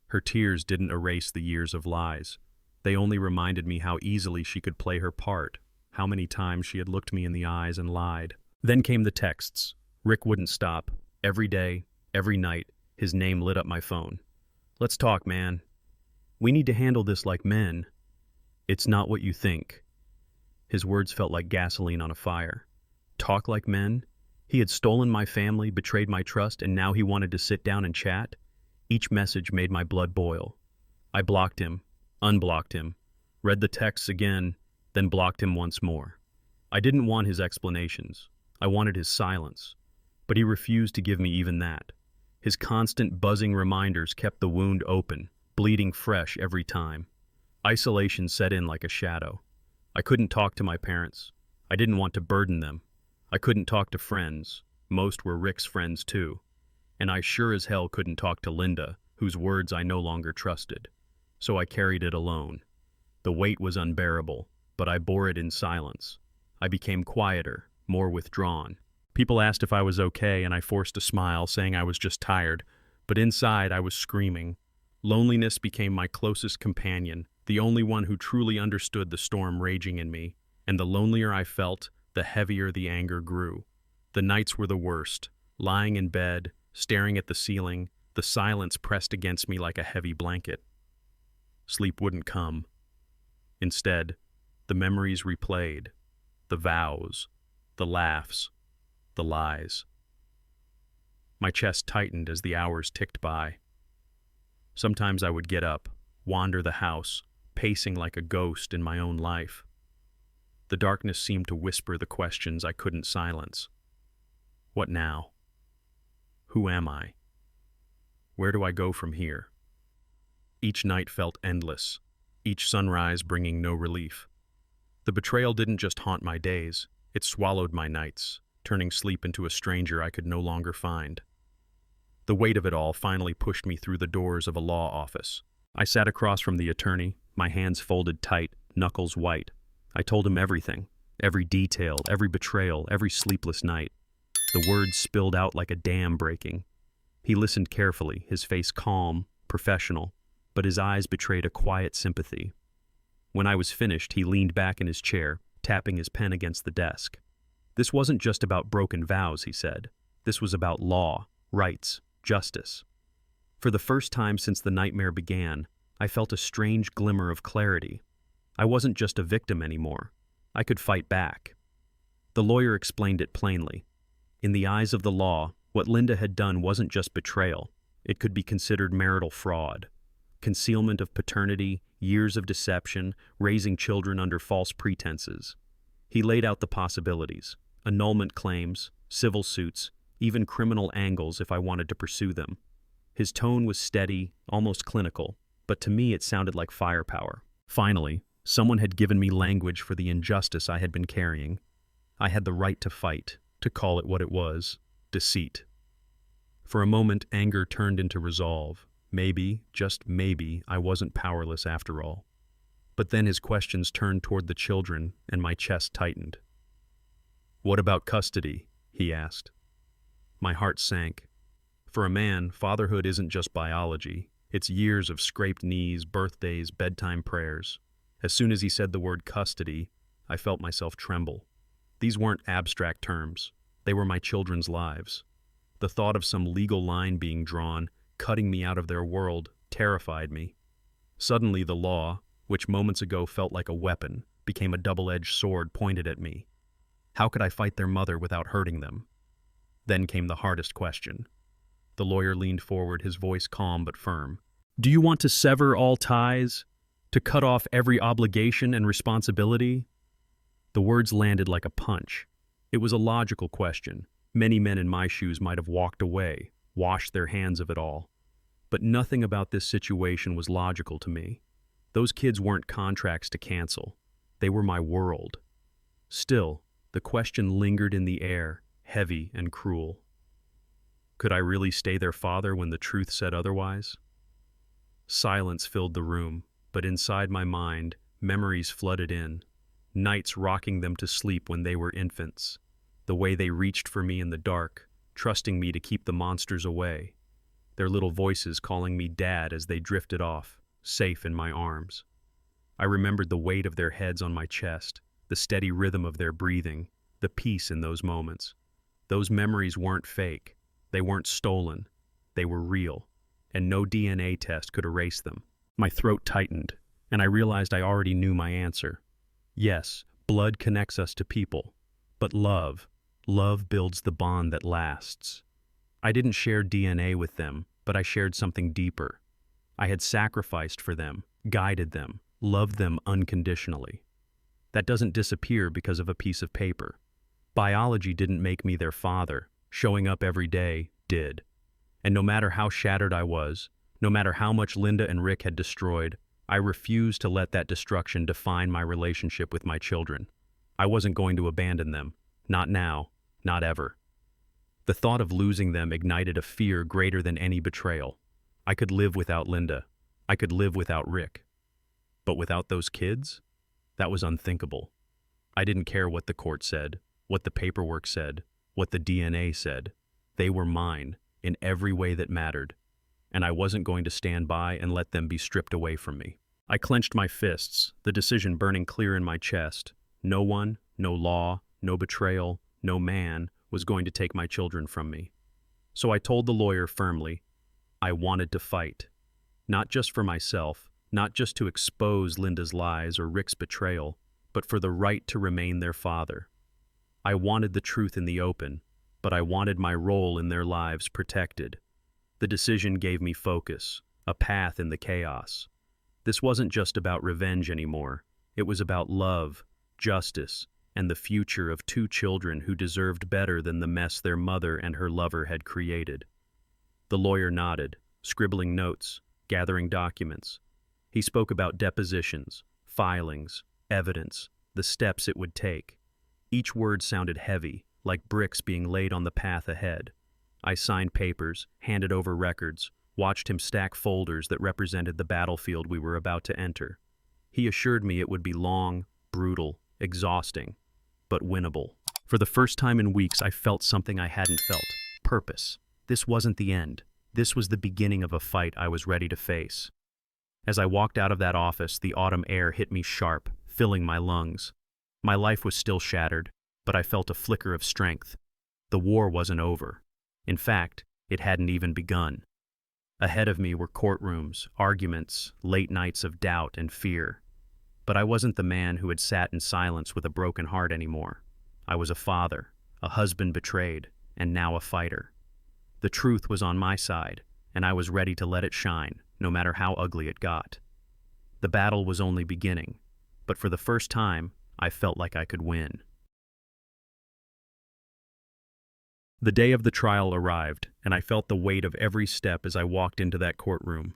Her tears didn't erase the years of lies. They only reminded me how easily she could play her part, how many times she had looked me in the eyes and lied. Then came the texts. Rick wouldn't stop. Every day, every night, his name lit up my phone. Let's talk, man. We need to handle this like men. It's not what you think. His words felt like gasoline on a fire. Talk like men? He had stolen my family, betrayed my trust, and now he wanted to sit down and chat? Each message made my blood boil. I blocked him, unblocked him, read the texts again, then blocked him once more. I didn't want his explanations. I wanted his silence. But he refused to give me even that. His constant buzzing reminders kept the wound open, bleeding fresh every time. Isolation set in like a shadow. I couldn't talk to my parents. I didn't want to burden them. I couldn't talk to friends. Most were Rick's friends too. And I sure as hell couldn't talk to Linda, whose words I no longer trusted. So I carried it alone. The weight was unbearable, but I bore it in silence. I became quieter, more withdrawn. People asked if I was okay, and I forced a smile, saying I was just tired. But inside, I was screaming. Loneliness became my closest companion, the only one who truly understood the storm raging in me. And the lonelier I felt, the heavier the anger grew. The nights were the worst. Lying in bed, staring at the ceiling, the silence pressed against me like a heavy blanket. Sleep wouldn't come. Instead, the memories replayed. The vows, the laughs, the lies. My chest tightened as the hours ticked by. Sometimes I would get up, wander the house, pacing like a ghost in my own life. The darkness seemed to whisper the questions I couldn't silence. What now? Who am I? Where do I go from here? Each night felt endless, each sunrise bringing no relief. The betrayal didn't just haunt my days, it swallowed my nights, turning sleep into a stranger I could no longer find. The weight of it all finally pushed me through the doors of a law office. I sat across from the attorney, my hands folded tight, knuckles white. I told him everything, every detail, every betrayal, every sleepless night. The words spilled out like a dam breaking. He listened carefully, his face calm, professional, but his eyes betrayed a quiet sympathy. When I was finished, he leaned back in his chair, tapping his pen against the desk. This wasn't just about broken vows, he said. This was about law, rights, justice. For the first time since the nightmare began, I felt a strange glimmer of clarity. I wasn't just a victim anymore. I could fight back. The lawyer explained it plainly. In the eyes of the law, what Linda had done wasn't just betrayal. It could be considered marital fraud. Concealment of paternity, years of deception, raising children under false pretenses. He laid out the possibilities: annulment claims, civil suits, even criminal angles if I wanted to pursue them. His tone was steady, almost clinical, but to me it sounded like firepower. Finally, someone had given me language for the injustice I had been carrying. I had the right to fight, to call it what it was: deceit. For a moment, anger turned into resolve. Maybe, just maybe, I wasn't powerless after all. But then his questions turned toward the children, and my chest tightened. "What about custody?" he asked. My heart sank. For a man, fatherhood isn't just biology. It's years of scraped knees, birthdays, bedtime prayers. As soon as he said the word custody, I felt myself tremble. These weren't abstract terms. They were my children's lives. The thought of some legal line being drawn, cutting me out of their world, terrified me. Suddenly the law, which moments ago felt like a weapon, became a double-edged sword pointed at me. How could I fight their mother without hurting them? Then came the hardest question. The lawyer leaned forward, his voice calm but firm. "Do you want to sever all ties? To cut off every obligation and responsibility?" The words landed like a punch. It was a logical question. Many men in my shoes might have walked away, washed their hands of it all. But nothing about this situation was logical to me. Those kids weren't contracts to cancel. They were my world. Still, the question lingered in the air, heavy and cruel. Could I really stay their father when the truth said otherwise? Silence filled the room, but inside my mind, memories flooded in. Nights rocking them to sleep when they were infants. The way they reached for me in the dark, trusting me to keep the monsters away. Their little voices calling me Dad as they drifted off, safe in my arms. I remembered the weight of their heads on my chest, the steady rhythm of their breathing, the peace in those moments. Those memories weren't fake. They weren't stolen. They were real, and no DNA test could erase them. My throat tightened, and I realized I already knew my answer. Yes, blood connects us to people, but love builds the bond that lasts. I didn't share DNA with them, but I shared something deeper. I had sacrificed for them, guided them, loved them unconditionally. That doesn't disappear because of a piece of paper. Biology didn't make me their father. Showing up every day did. And no matter how shattered I was, no matter how much Linda and Rick had destroyed, I refused to let that destruction define my relationship with my children. I wasn't going to abandon them. Not now. Not ever. The thought of losing them ignited a fear greater than any betrayal. I could live without Linda. I could live without Rick. But without those kids? That was unthinkable. I didn't care what the court said, what the paperwork said, what the DNA said. They were mine, in every way that mattered, and I wasn't going to stand by and let them be stripped away from me. I clenched my fists, the decision burning clear in my chest. No one, no law, no betrayal, no man was going to take my children from me. So I told the lawyer firmly, I wanted to fight. Not just for myself, not just to expose Linda's lies or Rick's betrayal, but for the right to remain their father. I wanted the truth in the open, but I wanted my role in their lives protected. The decision gave me focus, a path in the chaos. This wasn't just about revenge anymore. It was about love, justice, and the future of two children who deserved better than the mess their mother and her lover had created. The lawyer nodded, scribbling notes, gathering documents. He spoke about depositions, filings, evidence, the steps it would take. Each word sounded heavy, like bricks being laid on the path ahead. I signed papers, handed over records, watched him stack folders that represented the battlefield we were about to enter. He assured me it would be long, brutal, exhausting, but winnable. For the first time in weeks, I felt something I hadn't felt. Purpose. This wasn't the end. This was the beginning of a fight I was ready to face. As I walked out of that office, the autumn air hit me sharp, filling my lungs. My life was still shattered, but I felt a flicker of strength. The war wasn't over. In fact, it hadn't even begun. Ahead of me were courtrooms, arguments, late nights of doubt and fear. But I wasn't the man who had sat in silence with a broken heart anymore. I was a father, a husband betrayed, and now a fighter. The truth was on my side, and I was ready to let it shine, no matter how ugly it got. The battle was only beginning, but for the first time, I felt like I could win. The day of the trial arrived, and I felt the weight of every step as I walked into that courtroom.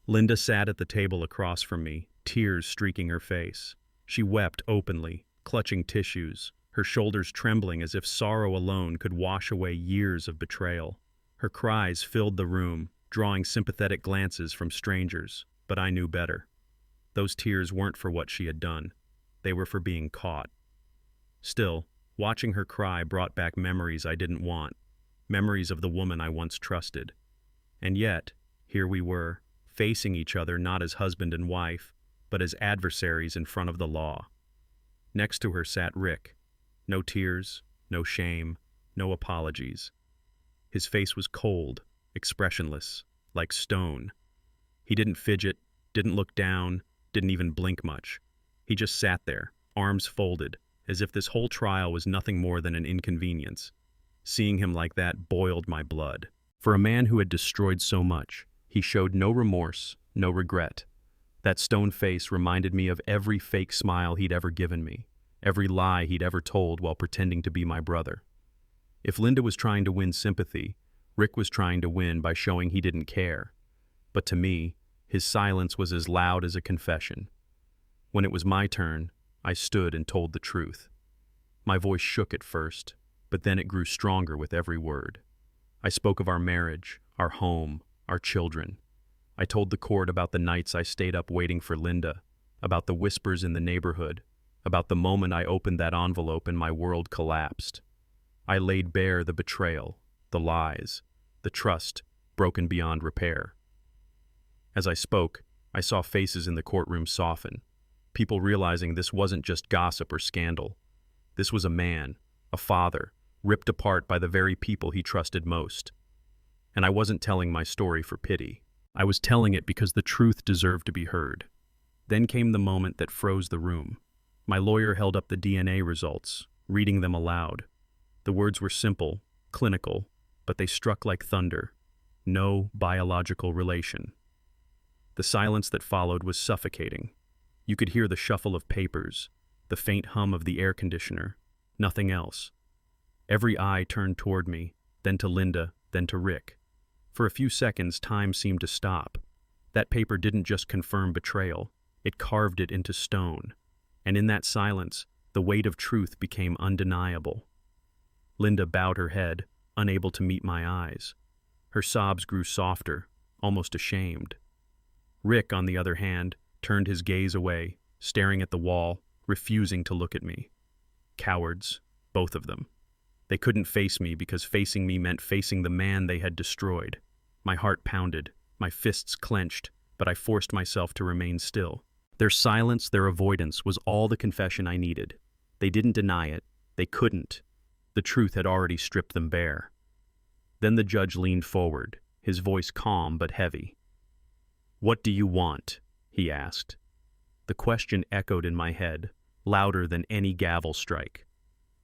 Linda sat at the table across from me, tears streaking her face. She wept openly, clutching tissues, her shoulders trembling as if sorrow alone could wash away years of betrayal. Her cries filled the room, drawing sympathetic glances from strangers, but I knew better. Those tears weren't for what she had done. They were for being caught. Still, watching her cry brought back memories I didn't want, memories of the woman I once trusted. And yet, here we were, facing each other not as husband and wife, but as adversaries in front of the law. Next to her sat Rick. No tears, no shame, no apologies. His face was cold, expressionless, like stone. He didn't fidget, didn't look down, didn't even blink much. He just sat there, arms folded, as if this whole trial was nothing more than an inconvenience. Seeing him like that boiled my blood. For a man who had destroyed so much, he showed no remorse, no regret. That stone face reminded me of every fake smile he'd ever given me, every lie he'd ever told while pretending to be my brother. If Linda was trying to win sympathy, Rick was trying to win by showing he didn't care. But to me, his silence was as loud as a confession. When it was my turn, I stood and told the truth. My voice shook at first, but then it grew stronger with every word. I spoke of our marriage, our home, our children. I told the court about the nights I stayed up waiting for Linda, about the whispers in the neighborhood, about the moment I opened that envelope and my world collapsed. I laid bare the betrayal, the lies, the trust broken beyond repair. As I spoke, I saw faces in the courtroom soften, people realizing this wasn't just gossip or scandal. This was a man, a father, ripped apart by the very people he trusted most. And I wasn't telling my story for pity. I was telling it because the truth deserved to be heard. Then came the moment that froze the room. My lawyer held up the DNA results, reading them aloud. The words were simple, clinical, but they struck like thunder. No biological relation. The silence that followed was suffocating. You could hear the shuffle of papers, the faint hum of the air conditioner, nothing else. Every eye turned toward me, then to Linda, then to Rick. For a few seconds, time seemed to stop. That paper didn't just confirm betrayal, it carved it into stone. And in that silence, the weight of truth became undeniable. Linda bowed her head, unable to meet my eyes. Her sobs grew softer, almost ashamed. Rick, on the other hand, turned his gaze away, staring at the wall, refusing to look at me. Cowards, both of them. They couldn't face me because facing me meant facing the man they had destroyed. My heart pounded, my fists clenched, but I forced myself to remain still. Their silence, their avoidance, was all the confession I needed. They didn't deny it. They couldn't. The truth had already stripped them bare. Then the judge leaned forward, his voice calm but heavy. "What do you want?" he asked. The question echoed in my head, louder than any gavel strike.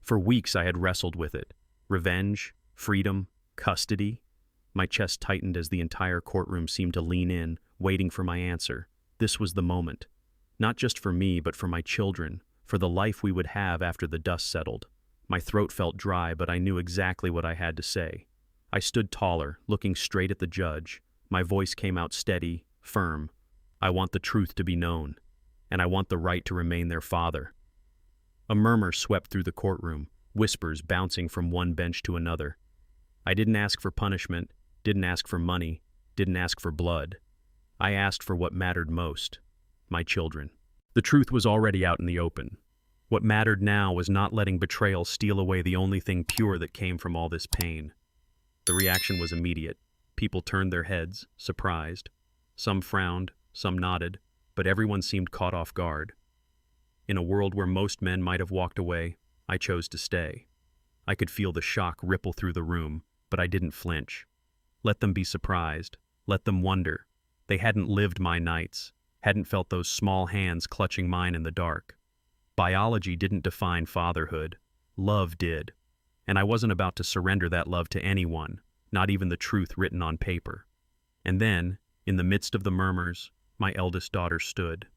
For weeks I had wrestled with it. Revenge, freedom, custody. My chest tightened as the entire courtroom seemed to lean in, waiting for my answer. This was the moment. Not just for me, but for my children, for the life we would have after the dust settled. My throat felt dry, but I knew exactly what I had to say. I stood taller, looking straight at the judge. My voice came out steady, firm. I want the truth to be known, and I want the right to remain their father. A murmur swept through the courtroom, whispers bouncing from one bench to another. I didn't ask for punishment, didn't ask for money, didn't ask for blood. I asked for what mattered most, my children. The truth was already out in the open. What mattered now was not letting betrayal steal away the only thing pure that came from all this pain. The reaction was immediate. People turned their heads, surprised. Some frowned, some nodded, but everyone seemed caught off guard. In a world where most men might have walked away, I chose to stay. I could feel the shock ripple through the room, but I didn't flinch. Let them be surprised. Let them wonder. They hadn't lived my nights, hadn't felt those small hands clutching mine in the dark. Biology didn't define fatherhood. Love did. And I wasn't about to surrender that love to anyone, not even the truth written on paper. And then, in the midst of the murmurs, my eldest daughter stood.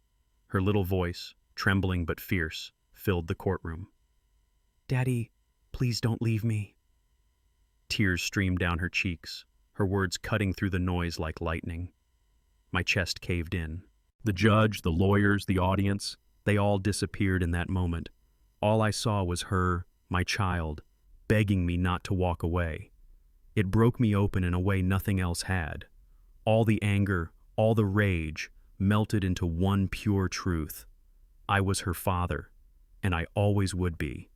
Her little voice, trembling but fierce, filled the courtroom. "Daddy, please don't leave me." Tears streamed down her cheeks, her words cutting through the noise like lightning. My chest caved in. The judge, the lawyers, the audience, they all disappeared in that moment. All I saw was her, my child, begging me not to walk away. It broke me open in a way nothing else had. All the anger, all the rage, melted into one pure truth. I was her father, and I always would be.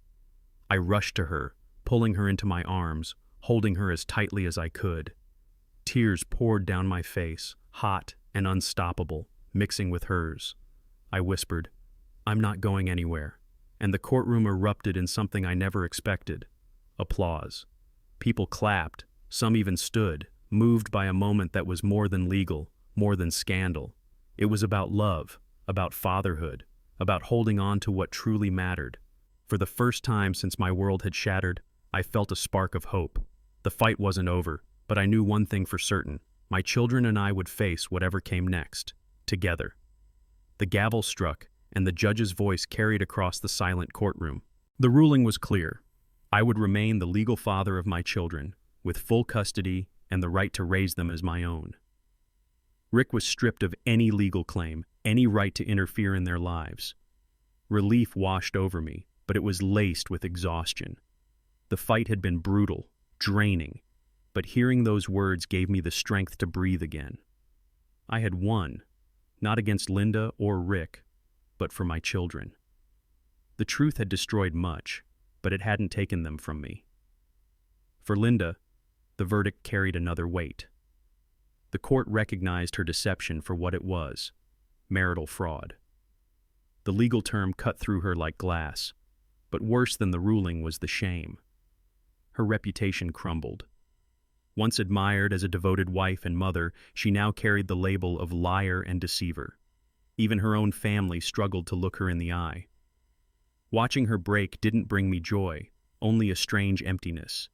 I rushed to her, pulling her into my arms, holding her as tightly as I could. Tears poured down my face, hot and unstoppable, mixing with hers. I whispered, "I'm not going anywhere," and the courtroom erupted in something I never expected. Applause. People clapped, some even stood, moved by a moment that was more than legal, more than scandal. It was about love, about fatherhood, about holding on to what truly mattered. For the first time since my world had shattered, I felt a spark of hope. The fight wasn't over, but I knew one thing for certain. My children and I would face whatever came next, together. The gavel struck, and the judge's voice carried across the silent courtroom. The ruling was clear. I would remain the legal father of my children, with full custody and the right to raise them as my own. Rick was stripped of any legal claim, any right to interfere in their lives. Relief washed over me, but it was laced with exhaustion. The fight had been brutal, draining, but hearing those words gave me the strength to breathe again. I had won, not against Linda or Rick, but for my children. The truth had destroyed much, but it hadn't taken them from me. For Linda, the verdict carried another weight. The court recognized her deception for what it was, marital fraud. The legal term cut through her like glass, but worse than the ruling was the shame. Her reputation crumbled. Once admired as a devoted wife and mother, she now carried the label of liar and deceiver. Even her own family struggled to look her in the eye. Watching her break didn't bring me joy, only a strange emptiness.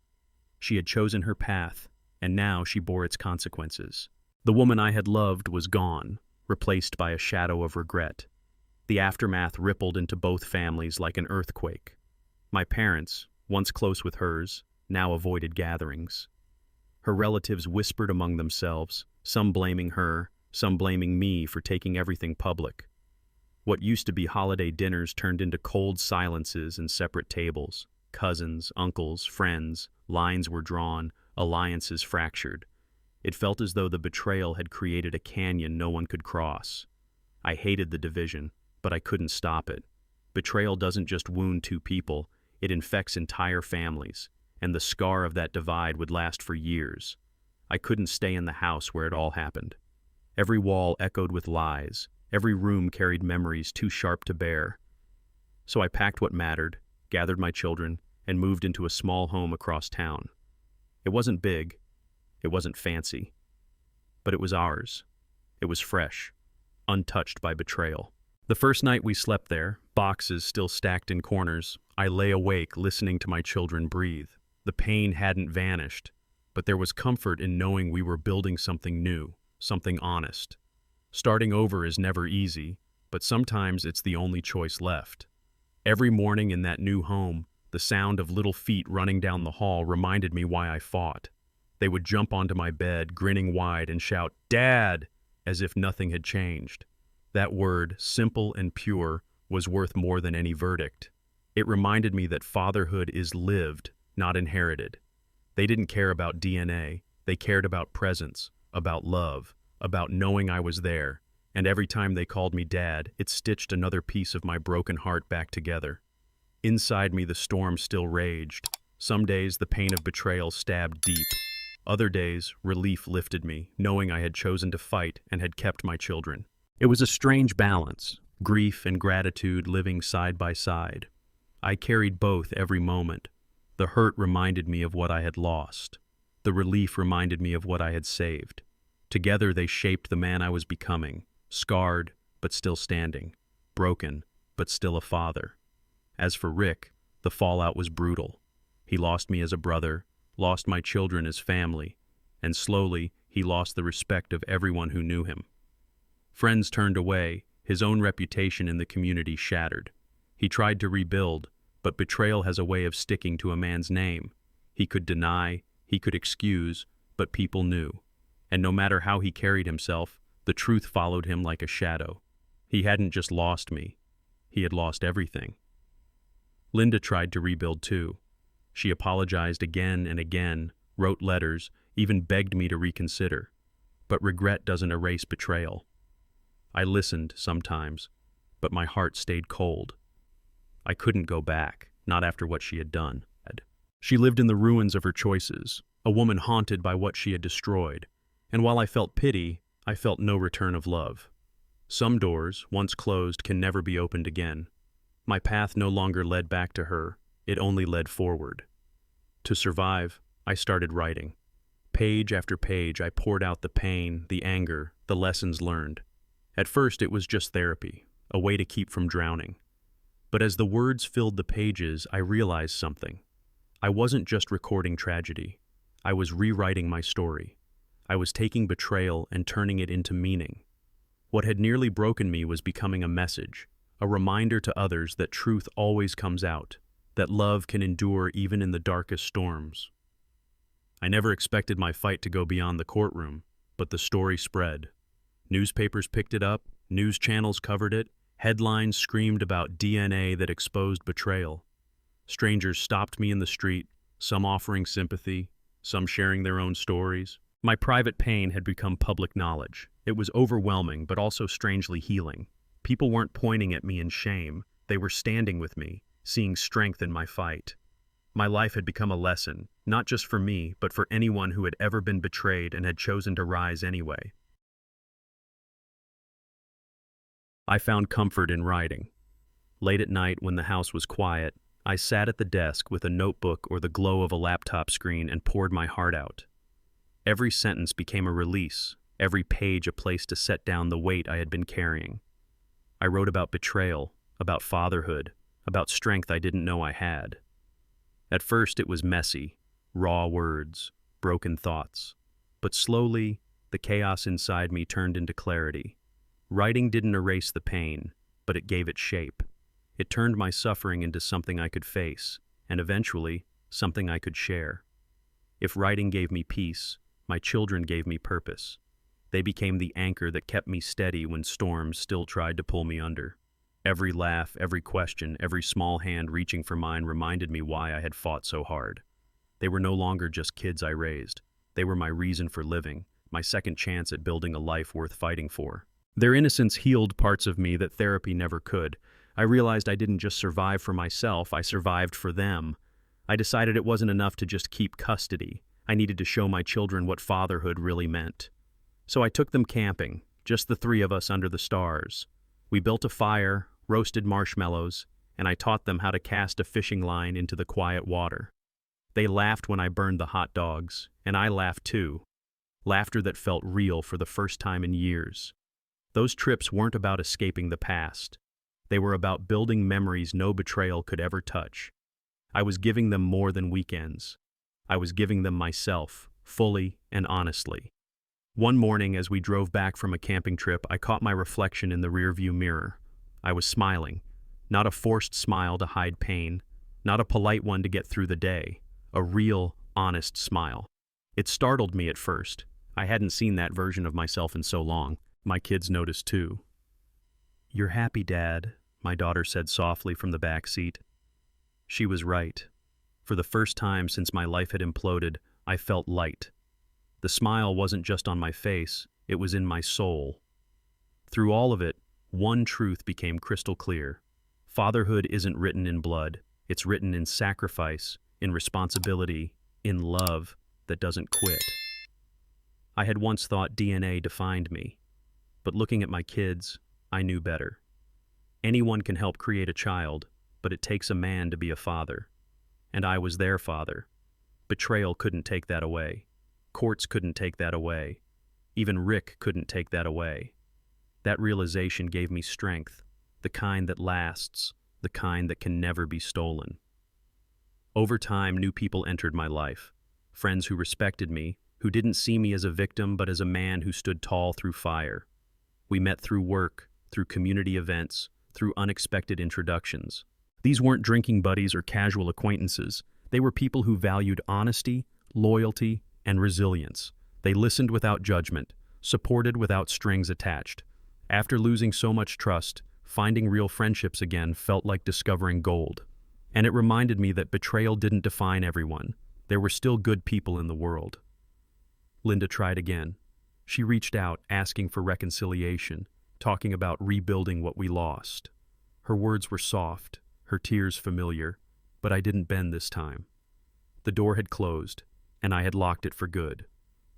She had chosen her path, and now she bore its consequences. The woman I had loved was gone, replaced by a shadow of regret. The aftermath rippled into both families like an earthquake. My parents, once close with hers, now avoided gatherings. Her relatives whispered among themselves, some blaming her, some blaming me for taking everything public. What used to be holiday dinners turned into cold silences and separate tables. Cousins, uncles, friends, lines were drawn, alliances fractured. It felt as though the betrayal had created a canyon no one could cross. I hated the division, but I couldn't stop it. Betrayal doesn't just wound two people, it infects entire families, and the scar of that divide would last for years. I couldn't stay in the house where it all happened. Every wall echoed with lies, every room carried memories too sharp to bear. So I packed what mattered, gathered my children, and moved into a small home across town. It wasn't big, it wasn't fancy, but it was ours. It was fresh, untouched by betrayal. The first night we slept there, boxes still stacked in corners, I lay awake listening to my children breathe. The pain hadn't vanished, but there was comfort in knowing we were building something new, something honest. Starting over is never easy, but sometimes it's the only choice left. Every morning in that new home, the sound of little feet running down the hall reminded me why I fought. They would jump onto my bed, grinning wide, and shout, "Dad!" as if nothing had changed. That word, simple and pure, was worth more than any verdict. It reminded me that fatherhood is lived, not inherited. They didn't care about DNA. They cared about presence, about love, about knowing I was there. And every time they called me Dad, it stitched another piece of my broken heart back together. Inside me, the storm still raged. Some days, the pain of betrayal stabbed deep. Other days, relief lifted me, knowing I had chosen to fight and had kept my children. It was a strange balance, grief and gratitude living side by side. I carried both every moment. The hurt reminded me of what I had lost. The relief reminded me of what I had saved. Together, they shaped the man I was becoming, scarred but still standing, broken but still a father. As for Rick, the fallout was brutal. He lost me as a brother, lost my children as family, and slowly he lost the respect of everyone who knew him. Friends turned away, his own reputation in the community shattered. He tried to rebuild, but betrayal has a way of sticking to a man's name. He could deny, he could excuse, but people knew. And no matter how he carried himself, the truth followed him like a shadow. He hadn't just lost me, he had lost everything. Linda tried to rebuild too. She apologized again and again, wrote letters, even begged me to reconsider. But regret doesn't erase betrayal. I listened sometimes, but my heart stayed cold. I couldn't go back, not after what she had done. She lived in the ruins of her choices, a woman haunted by what she had destroyed. And while I felt pity, I felt no return of love. Some doors, once closed, can never be opened again. My path no longer led back to her, it only led forward. To survive, I started writing. Page after page, I poured out the pain, the anger, the lessons learned. At first, it was just therapy, a way to keep from drowning. But as the words filled the pages, I realized something. I wasn't just recording tragedy. I was rewriting my story. I was taking betrayal and turning it into meaning. What had nearly broken me was becoming a message, a reminder to others that truth always comes out, that love can endure even in the darkest storms. I never expected my fight to go beyond the courtroom, but the story spread. Newspapers picked it up, news channels covered it, headlines screamed about DNA that exposed betrayal. Strangers stopped me in the street, some offering sympathy, some sharing their own stories. My private pain had become public knowledge. It was overwhelming, but also strangely healing. People weren't pointing at me in shame. They were standing with me, seeing strength in my fight. My life had become a lesson, not just for me, but for anyone who had ever been betrayed and had chosen to rise anyway. I found comfort in writing. Late at night, when the house was quiet, I sat at the desk with a notebook or the glow of a laptop screen and poured my heart out. Every sentence became a release, every page a place to set down the weight I had been carrying. I wrote about betrayal, about fatherhood, about strength I didn't know I had. At first it was messy, raw words, broken thoughts. But slowly, the chaos inside me turned into clarity. Writing didn't erase the pain, but it gave it shape. It turned my suffering into something I could face, and eventually, something I could share. If writing gave me peace, my children gave me purpose. They became the anchor that kept me steady when storms still tried to pull me under. Every laugh, every question, every small hand reaching for mine reminded me why I had fought so hard. They were no longer just kids I raised. They were my reason for living, my second chance at building a life worth fighting for. Their innocence healed parts of me that therapy never could. I realized I didn't just survive for myself, I survived for them. I decided it wasn't enough to just keep custody. I needed to show my children what fatherhood really meant. So I took them camping, just the three of us under the stars. We built a fire, roasted marshmallows, and I taught them how to cast a fishing line into the quiet water. They laughed when I burned the hot dogs, and I laughed too. Laughter that felt real for the first time in years. Those trips weren't about escaping the past. They were about building memories no betrayal could ever touch. I was giving them more than weekends. I was giving them myself, fully and honestly. One morning as we drove back from a camping trip, I caught my reflection in the rearview mirror. I was smiling. Not a forced smile to hide pain, not a polite one to get through the day. A real, honest smile. It startled me at first. I hadn't seen that version of myself in so long. My kids noticed too. "You're happy, Dad," my daughter said softly from the back seat. She was right. For the first time since my life had imploded, I felt light. The smile wasn't just on my face, it was in my soul. Through all of it, one truth became crystal clear. Fatherhood isn't written in blood, it's written in sacrifice, in responsibility, in love that doesn't quit. I had once thought DNA defined me, but looking at my kids, I knew better. Anyone can help create a child, but it takes a man to be a father. And I was their father. Betrayal couldn't take that away. Courts couldn't take that away. Even Rick couldn't take that away. That realization gave me strength, the kind that lasts, the kind that can never be stolen. Over time, new people entered my life. Friends who respected me, who didn't see me as a victim but as a man who stood tall through fire. We met through work, through community events, through unexpected introductions. These weren't drinking buddies or casual acquaintances. They were people who valued honesty, loyalty, and resilience. They listened without judgment, supported without strings attached. After losing so much trust, finding real friendships again felt like discovering gold. And it reminded me that betrayal didn't define everyone. There were still good people in the world. Linda tried again. She reached out, asking for reconciliation, talking about rebuilding what we lost. Her words were soft, her tears familiar, but I didn't bend this time. The door had closed, and I had locked it for good.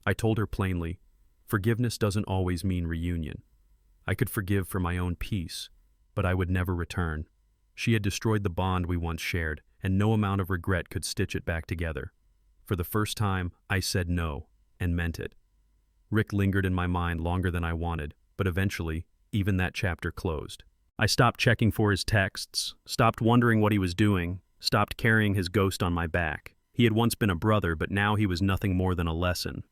I told her plainly, forgiveness doesn't always mean reunion. I could forgive for my own peace, but I would never return. She had destroyed the bond we once shared, and no amount of regret could stitch it back together. For the first time, I said no, and meant it. Rick lingered in my mind longer than I wanted, but eventually, even that chapter closed. I stopped checking for his texts, stopped wondering what he was doing, stopped carrying his ghost on my back. He had once been a brother, but now he was nothing more than a lesson.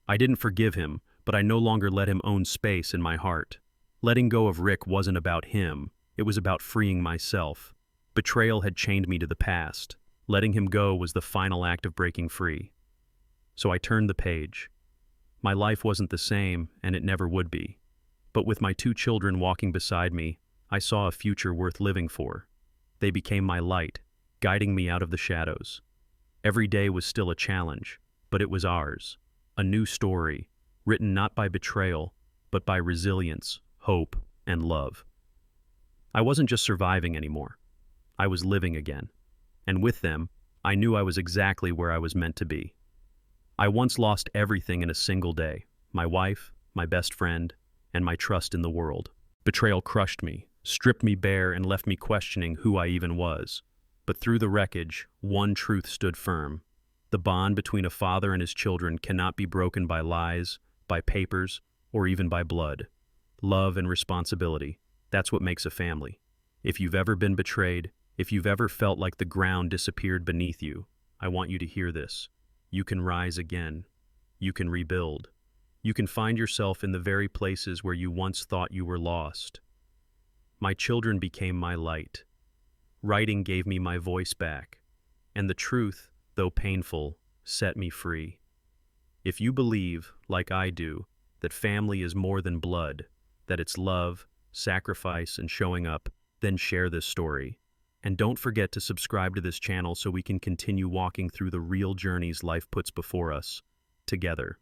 I didn't forgive him, but I no longer let him own space in my heart. Letting go of Rick wasn't about him, it was about freeing myself. Betrayal had chained me to the past. Letting him go was the final act of breaking free. So I turned the page. My life wasn't the same, and it never would be. But with my 2 children walking beside me, I saw a future worth living for. They became my light, guiding me out of the shadows. Every day was still a challenge, but it was ours. A new story, written not by betrayal, but by resilience, hope, and love. I wasn't just surviving anymore. I was living again. And with them, I knew I was exactly where I was meant to be. I once lost everything in a single day: my wife, my best friend, and my trust in the world. Betrayal crushed me, stripped me bare, and left me questioning who I even was. But through the wreckage, one truth stood firm. The bond between a father and his children cannot be broken by lies, by papers, or even by blood. Love and responsibility, that's what makes a family. If you've ever been betrayed, if you've ever felt like the ground disappeared beneath you, I want you to hear this. You can rise again. You can rebuild. You can find yourself in the very places where you once thought you were lost. My children became my light. Writing gave me my voice back. And the truth, though painful, set me free. If you believe, like I do, that family is more than blood, that it's love, sacrifice, and showing up, then share this story. And don't forget to subscribe to this channel so we can continue walking through the real journeys life puts before us, together.